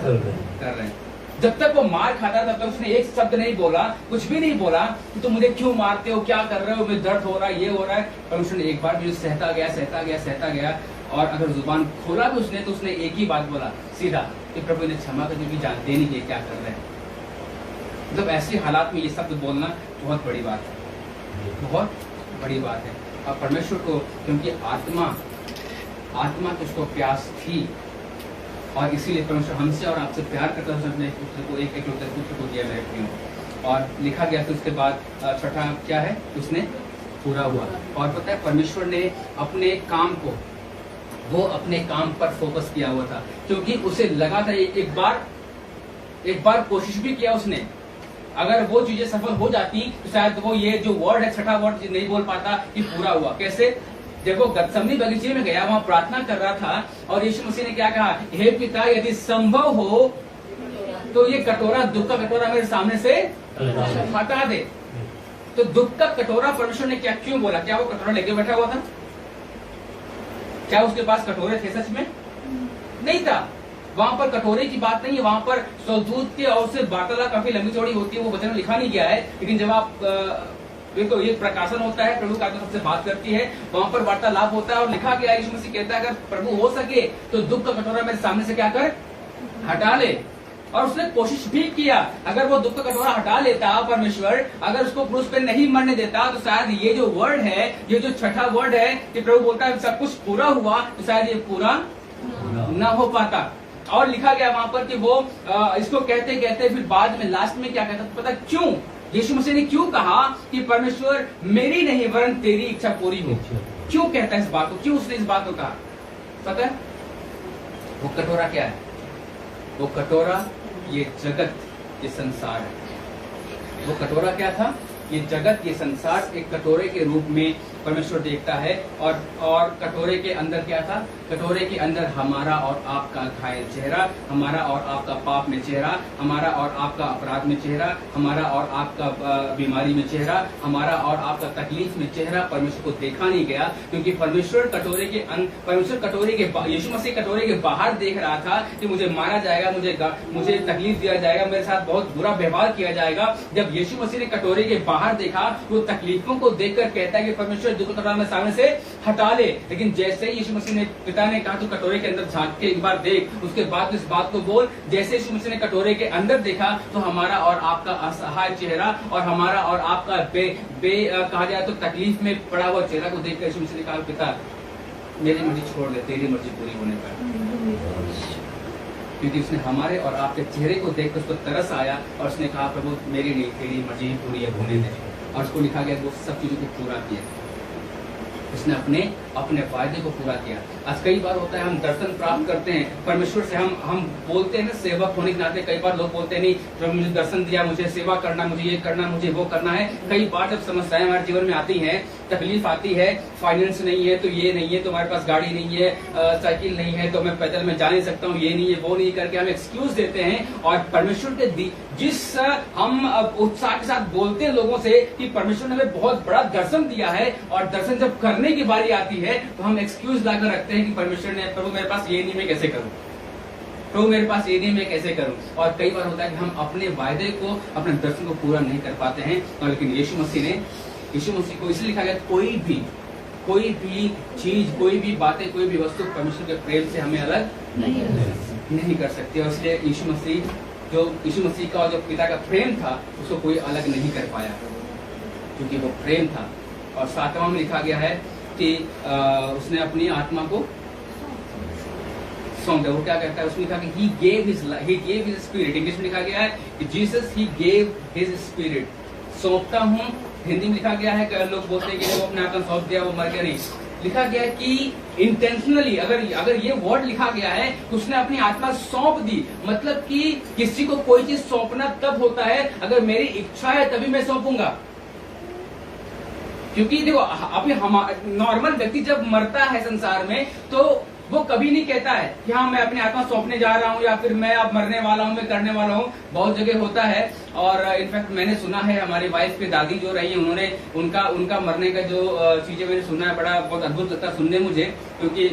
C: कर रहे हैं। जब तक वो मार खाता तब तक उसने एक शब्द नहीं बोला, कुछ भी नहीं बोला कि तुम मुझे क्यों मारते हो, क्या कर रहे हो, मुझे दर्द हो रहा है, ये हो रहा है। पर उसने एक बार भी सहता गया। और अगर जुबान खोला भी उसने तो उसने एक ही बात बोला सीधा कि प्रभु ने क्षमा कर, क्योंकि जानते नहीं ये क्या कर रहे हैं। मतलब ऐसे हालात में ये शब्द बोलना बहुत बड़ी बात है, बहुत बड़ी बात है। और परमेश्वर को क्योंकि आत्मा की उसको प्यास थी, और इसीलिए परमेश्वर हमसे और आपसे प्यार करता है, अपने पुत्र को एक पुत्र को दिया मेरे प्रियो। और लिखा गया कि उसके बाद छठा क्या है, उसने पूरा हुआ। और पता है परमेश्वर ने अपने काम को वो अपने काम पर फोकस किया हुआ था, क्योंकि उसे लगा था एक बार कोशिश भी किया उसने, अगर वो चीजें सफल हो जाती तो शायद वो ये जो वर्ड है, छठा वर्ड नहीं बोल पाता कि पूरा हुआ। कैसे? जब वो गत्समनी बगीचे में गया, वहां प्रार्थना कर रहा था और यीशु मसीह ने क्या कहा, हे पिता यदि संभव हो तो ये कटोरा, दुख का कटोरा मेरे सामने से हटा दे। तो दुख का कटोरा परमेश्वर ने क्या क्यों बोला? क्या वो कटोरा लेके बैठा हुआ था? क्या उसके पास कटोरे थे सच में? नहीं था। वहां पर कटोरे की बात नहीं है, वहां पर स्वदूत के और से वार्तालाप काफी लंबी चौड़ी होती है, वो वचन में लिखा नहीं गया है, लेकिन जब आप देखो ये प्रकाशन होता है, प्रभु का आत्मा सबसे बात करती है, वहां पर वार्तालाप होता है और लिखा गया, यीशु मसीह कहता है अगर प्रभु हो सके तो दुख का कटोरा मेरे सामने से क्या कर, हटा ले। और उसने कोशिश भी किया, अगर वो दुख का कटोरा हटा लेता परमेश्वर, अगर उसको क्रूस पे नहीं मरने देता तो शायद ये जो वर्ड है, ये जो छठा वर्ड है कि प्रभु बोलता है सब कुछ पूरा हुआ, तो शायद ये पूरा न हो पाता। और लिखा गया वहां पर कि वो इसको कहते कहते फिर बाद में लास्ट में क्या कहता, पता क्यों यीशु मसीह ने क्यों कहा कि परमेश्वर मेरी नहीं वरन तेरी इच्छा पूरी हो? क्यों कहता है इस बात को, क्यों उसने इस बात को कहा पता है? वो कटोरा क्या है? वो कटोरा ये जगत, ये संसार है। वो कटोरा क्या था? ये जगत, ये संसार एक कटोरे के रूप में परमेश्वर देखता है। और कटोरे के अंदर क्या था? कटोरे के अंदर हमारा और आपका घायल चेहरा, हमारा और आपका पाप में चेहरा, हमारा और आपका अपराध में चेहरा, हमारा और आपका बीमारी में चेहरा, हमारा और आपका तकलीफ में चेहरा परमेश्वर को देखा नहीं गया, क्योंकि परमेश्वर कटोरे के यीशु मसीह कटोरे के बाहर देख रहा था कि मुझे मारा जाएगा, मुझे तकलीफ दिया जाएगा, मेरे साथ बहुत बुरा व्यवहार किया जाएगा। जब यीशु मसीह ने कटोरे के बाहर देखा, वो तकलीफों को देखकर कहता है कि परमेश्वर दुख कटोरा में सामने से हटा ले। लेकिन जैसे ही यीशु मसीह ने, पिता ने कहा तू कटोरे के अंदर झांक के एक बार देख, उसके बाद इस बात को बोल, जैसे यीशु मसीह ने कटोरे के अंदर देखा तो हमारा और आपका असहाय चेहरा और हमारा और आपका कहा जाए तो तकलीफ में पड़ा हुआ चेहरा को देखकर यीशु मसीह ने कहा पिता मेरी मर्जी छोड़ दे, तेरी मर्जी पूरी होने पर। क्योंकि उसने हमारे और आपके चेहरे को देखकर उसको तरस आया और उसने कहा प्रभु मेरी नहीं तेरी मर्जी पूरी होने दे। और उसको लिखा गया वो सब चीजों को पूरा किया, उसने अपने वायदे को पूरा किया। आज कई बार होता है हम दर्शन प्राप्त करते हैं परमेश्वर से, हम बोलते हैं ना सेवक होने के नाते, कई बार लोग बोलते हैं नहीं प्रभु मुझे दर्शन दिया, मुझे सेवा करना, मुझे ये करना, मुझे वो करना है। कई बार जब समस्याएं हमारे जीवन में आती हैं, तकलीफ आती है, फाइनेंस नहीं है तो ये नहीं है, तो हमारे पास गाड़ी नहीं है, साइकिल नहीं है तो मैं पैदल में जा नहीं सकता हूँ, ये नहीं है वो नहीं, करके हम एक्सक्यूज देते हैं। और परमेश्वर के जिस हम उत्साह के साथ बोलते हैं लोगों से कि परमेश्वर ने हमें बहुत बड़ा दर्शन दिया है, और दर्शन जब करने की बारी आती है तो हम एक्सक्यूज लाकर रखते हैं कि परमेश्वर ने, प्रभु मेरे पास ये नहीं, मैं कैसे करूं, प्रभु मेरे पास ये नहीं, मैं कैसे करूं। और कई बार होता है कि हम अपने वायदे को, अपने दर्शन को पूरा नहीं कर पाते हैं। और लेकिन यीशु मसीह को इसलिए लिखा गया कोई भी चीज, कोई भी बातें, कोई भी वस्तु परमेश्वर के प्रेम से हमें अलग नहीं कर सकती। और इसलिए यीशु मसीह का जो पिता का प्रेम था उसको कोई अलग नहीं कर पाया, क्योंकि वो प्रेम था। और 7वां में लिखा गया है कि उसने अपनी आत्मा को सौंप दिया। वो क्या कहता है उसमें लिखा कि he gave his spirit। English में लिखा गया है कि Jesus he gave his spirit। सौंपता हूँ, हिंदी में लिखा गया है, कई लोग बोलते हैं कि वो अपने आत्मा सौंप दिया, वो मर गया, नहीं। लिखा गया है कि इंटेंशनली, अगर ये वर्ड लिखा गया है उसने अपनी आत्मा सौंप दी, मतलब कि किसी को कोई चीज सौंपना तब होता है अगर मेरी इच्छा है तभी मैं सौंपूंगा। क्योंकि देखो अभी नॉर्मल व्यक्ति जब मरता है संसार में तो वो कभी नहीं कहता है कि हाँ मैं अपनी आत्मा सौंपने जा रहा हूँ, या फिर मैं अब मरने वाला हूँ, मैं करने वाला हूँ। बहुत जगह होता है। और इनफैक्ट मैंने सुना है, हमारी वाइफ की दादी जो रही है, उन्होंने उनका मरने का जो चीजें मैंने सुना है, बड़ा बहुत अद्भुत लगता सुनने मुझे, क्योंकि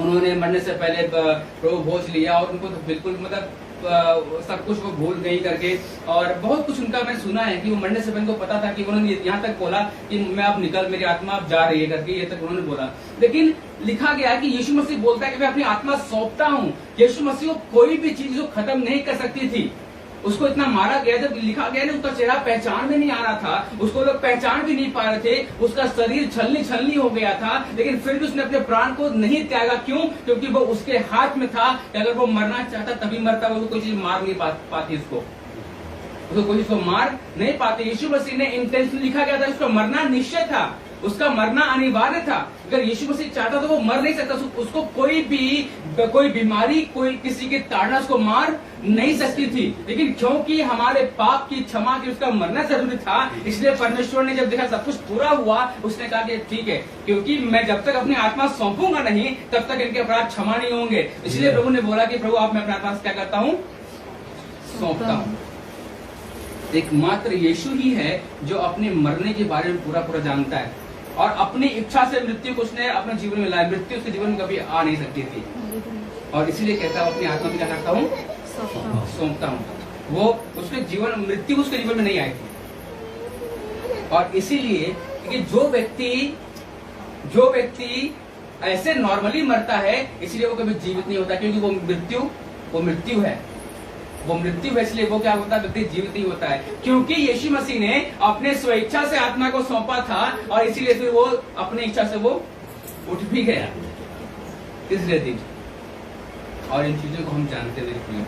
C: उन्होंने मरने से पहले प्रभु भोज लिया और उनको तो बिल्कुल मतलब सब कुछ वो भूल गई करके, और बहुत कुछ उनका मैंने सुना है कि वो मरने से पहले को पता था कि उन्होंने यहाँ तक बोला कि मैं अब निकल, मेरी आत्मा अब जा रही है करके, ये तक उन्होंने बोला। लेकिन लिखा गया कि यीशु मसीह बोलता है कि मैं अपनी आत्मा सौंपता हूँ। यीशु मसीह को कोई भी चीज जो खत्म नहीं कर सकती थी, उसको इतना मारा गया, जब लिखा गया ना उसका चेहरा पहचान में नहीं आ रहा था, उसको लोग पहचान भी नहीं पा रहे थे, उसका शरीर छलनी हो गया था, लेकिन फिर भी उसने अपने प्राण को नहीं त्यागा। क्यों? क्योंकि वो उसके हाथ में था कि अगर वो मरना चाहता तभी मरता, वो कोई चीज मार नहीं पाती उसको कोई चीज को मार नहीं पाती। यीशु मसीह ने इंटेंशन, लिखा गया था उसको मरना निश्चय था, उसका मरना अनिवार्य था। अगर यीशु मसीह चाहता तो वो मर नहीं सकता, उसको कोई बीमारी, कोई किसी की ताड़ना उसको मार नहीं सकती थी। लेकिन क्योंकि हमारे पाप की क्षमा की उसका मरना जरूरी था, इसलिए परमेश्वर ने जब देखा सब कुछ पूरा हुआ, उसने कहा कि ठीक है, क्योंकि मैं जब तक अपनी आत्मा सौंपूंगा नहीं तब तक इनके अपराध क्षमा नहीं होंगे। इसलिए प्रभु ने बोला कि प्रभु आप मैं अपना आत्मा क्या करता हूँ, सौंपता हूँ। एकमात्र यीशु ही है जो अपने मरने के बारे में पूरा पूरा जानता है, और अपनी इच्छा से मृत्यु को उसने अपने जीवन में लाया। मृत्यु उसके जीवन में कभी आ नहीं सकती थी, और इसीलिए कहता हूँ अपनी आत्मा में क्या करता हूँ, सौंपता हूँ। वो उसके जीवन, मृत्यु उसके जीवन में नहीं आई थी। और इसीलिए कि जो व्यक्ति ऐसे नॉर्मली मरता है, इसलिए वो कभी जीवित नहीं होता, क्योंकि वो मृत्यु है, इसलिए वो क्या होता है, व्यक्ति जीवित नहीं होता है। क्योंकि यीशु मसीह ने अपने स्वेच्छा से आत्मा को सौंपा था, और इसीलिए फिर वो अपनी इच्छा से वो उठ भी गया तीसरे दिन। और इन चीजों को हम जानते हैं।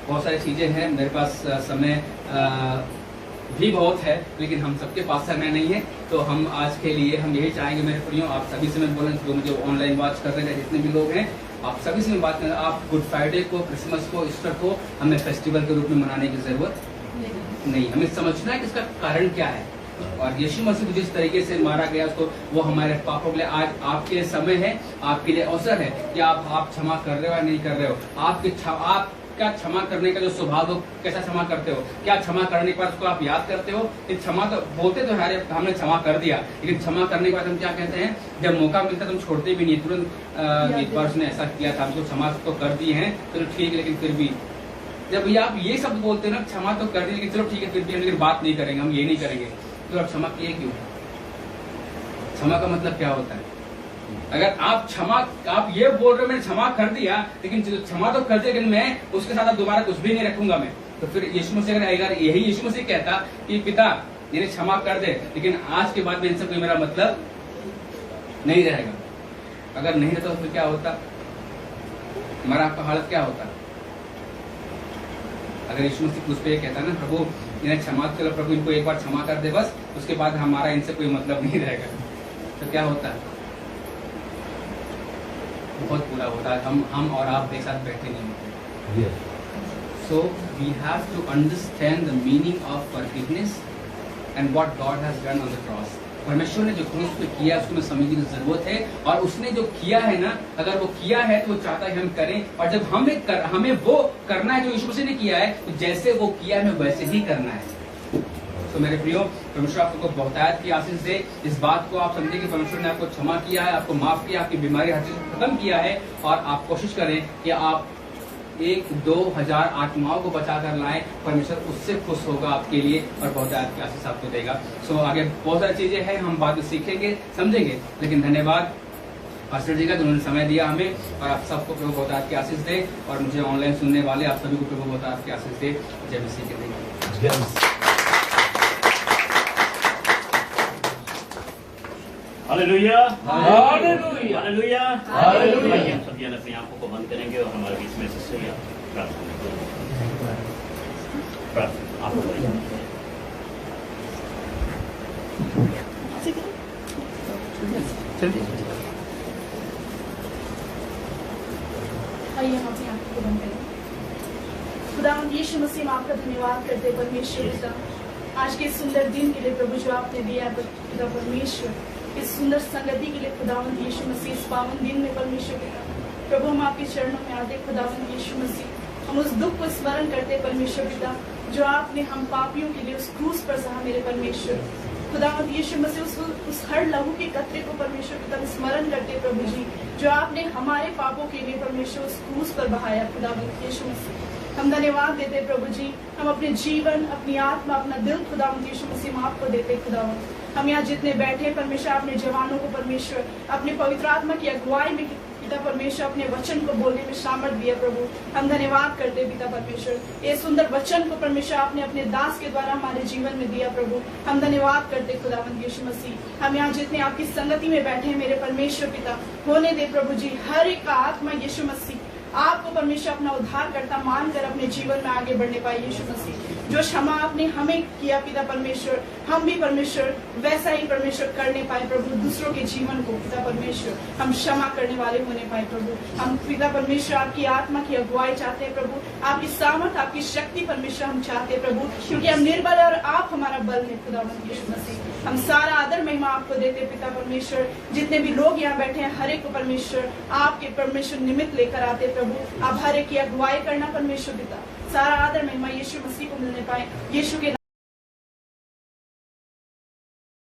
C: बहुत सारी चीजें हैं, मेरे पास समय भी बहुत है, लेकिन हम सबके पास समय नहीं है। तो हम आज के लिए हम यही चाहेंगे मेरे प्रियो, आप सभी से मैं बोलें, जो मुझे ऑनलाइन वॉच कर रहे हैं, जितने भी लोग हैं, आप सभी से मैं बात करें, आप गुड फ्राइडे को, क्रिसमस को, ईस्टर को हमें फेस्टिवल के रूप में मनाने की जरूरत नहीं। हमें समझना है कि इसका कारण क्या है, और यीशु मसीह जिस तरीके से मारा गया उसको, वो हमारे पापों के लिए आज आपके लिए समय है, आपके लिए अवसर है कि आप क्षमा कर रहे हो या नहीं कर रहे हो। आप क्या क्षमा करने का जो स्वभाव हो, कैसा क्षमा करते हो? क्या क्षमा करने के बाद उसको आप याद करते हो? क्षमा तो बोलते तो यार हमने क्षमा कर दिया, लेकिन क्षमा करने के बाद हम क्या कहते हैं, जब मौका मिलता है तुम छोड़ते भी नहीं तुरंत। एक बार उसने ऐसा किया था, हमको क्षमा तो कर दी है, चलो ठीक है, लेकिन फिर भी जब आप ये शब्द बोलते हो ना, क्षमा तो कर दी लेकिन चलो ठीक है, फिर भी हम लेकिन बात नहीं करेंगे, हम ये नहीं करेंगे, तो आप क्षमा किए क्यों? क्षमा का मतलब क्या होता है? अगर आप ये बोल रहे हो मैंने क्षमा कर दिया, लेकिन क्षमा तो कर दिया, लेकिन मैं उसके साथ दोबारा कुछ भी नहीं रखूंगा मैं, तो फिर यीशु मसीह अगर यही यीशु मसीह कहता कि पिता इन्हें क्षमा कर दे, लेकिन आज के बाद में इनसे कोई मेरा मतलब नहीं रहेगा, अगर नहीं रहता तो फिर क्या होता, हमारा आपका हालत क्या होता? अगर यीशु मसीह उस पर कहता ना, प्रभु इन्हें क्षमा करो, प्रभु इनको एक बार क्षमा कर दे बस, उसके बाद हमारा इनसे कोई मतलब नहीं रहेगा, तो क्या होता है? बहुत बुरा होता है, हम और आप एक साथ बैठे नहीं होते। So we have to understand the meaning of forgiveness and what God has done on the cross. परमेश्वर ने जो क्रूस पे किया उसको हमें समझने की जरूरत है, और उसने जो किया है ना, अगर वो किया है तो वो चाहता है कि हम करें, और जब हमें वो करना है जो यीशु मसीह ने किया है, तो जैसे वो किया है हमें वैसे ही करना है। तो मेरे प्रियो, परमेश्वर आपको बहुतायत की आशीष दे। इस बात को आप समझे कि परमेश्वर ने आपको क्षमा किया है, आपको माफ किया, आपकी बीमारी हर चीज खत्म किया है, और आप कोशिश करें कि आप 1-2,000 आत्माओं को बचा कर लाएं। परमेश्वर उससे खुश होगा आपके लिए, और बहुतायत की आशीष आपको देगा। सो आगे बहुत सारी चीजें हैं, हम बाद में सीखेंगे, समझेंगे, लेकिन धन्यवाद पास्टर जी का जिन्होंने समय दिया हमें, और आप सबको प्रभु बहुतायत की आशीष दे, और मुझे ऑनलाइन सुनने वाले आप सभी को प्रभु बहुतायत की आशीष दे। जय मसीह के लिए।
A: Hallelujah, hallelujah, hallelujah, hallelujah. हम सब जन अपनी आंखों को बंद करेंगे और हमारे बीच में से प्रार्थना
D: आइए हम अपनी आंखों को बंद करें। खुदावंद यीशु मसीह में आपका धन्यवाद करते परमेश्वर पिता, आज के सुंदर दिन के लिए प्रभु जो आपने दिया है पिता परमेश्वर, इस सुंदर संगति के लिए खुदावंद यीशु मसीह, इस पावन दिन में परमेश्वर पिता, प्रभु हम आपके चरणों में आते खुदावंद यीशु मसीह, हम उस दुख को स्मरण करते परमेश्वर पिता जो आपने हम पापियों के लिए उस क्रूस पर सहा मेरे परमेश्वर। खुदावंद यीशु मसीह उस हर लहू के कतरे को परमेश्वर पिता स्मरण करते प्रभु जी, जो आपने हमारे पापों के लिए परमेश्वर उस क्रूस पर बहाया। खुदावंद यीशु मसीह हम धन्यवाद देते प्रभु जी, हम अपने जीवन, अपनी आत्मा, अपना दिल खुदावंद यीशु मसीह में आपको देते खुदावंद। हम यहाँ जितने बैठे परमेश्वर, अपने जवानों को परमेश्वर अपने पवित्र आत्मा की अगुवाई में पिता परमेश्वर अपने वचन को बोलने में सामर्थ दिया प्रभु। हम धन्यवाद करते पिता परमेश्वर, ये सुंदर वचन को परमेश्वर आपने अपने दास के द्वारा हमारे जीवन में दिया प्रभु। हम धन्यवाद करते खुदावंद यीशु मसीह। हम यहाँ जितने आपकी संगति में बैठे हैं मेरे परमेश्वर पिता, होने दे प्रभु जी हर एक का आत्मा यीशु मसीह आपको परमेश्वर अपना उद्धार करता मानकर अपने जीवन में आगे बढ़ने पाए यीशु मसीह। जो क्षमा आपने हमें किया पिता परमेश्वर, हम भी परमेश्वर वैसा ही परमेश्वर करने पाए प्रभु। दूसरों के जीवन को पिता परमेश्वर हम क्षमा करने वाले होने पाए प्रभु। हम पिता परमेश्वर आपकी आत्मा की अगुवाई चाहते हैं प्रभु, आपकी सामर्थ, आपकी शक्ति परमेश्वर हम चाहते हैं प्रभु, क्योंकि हम निर्बल है और आप हमारा बल है खुदा यीशु मसीह। हम सारा आदर महिमा आपको देते हैं पिता परमेश्वर। जितने भी लोग यहाँ बैठे हैं हर एक को परमेश्वर आपके परमेश्वर निमित्त लेकर आते प्रभु। आप हर एक की अगुवाई करना परमेश्वर पिता। सारा आदर महिमा यीशु मसीह को मिलने पाए, यीशु के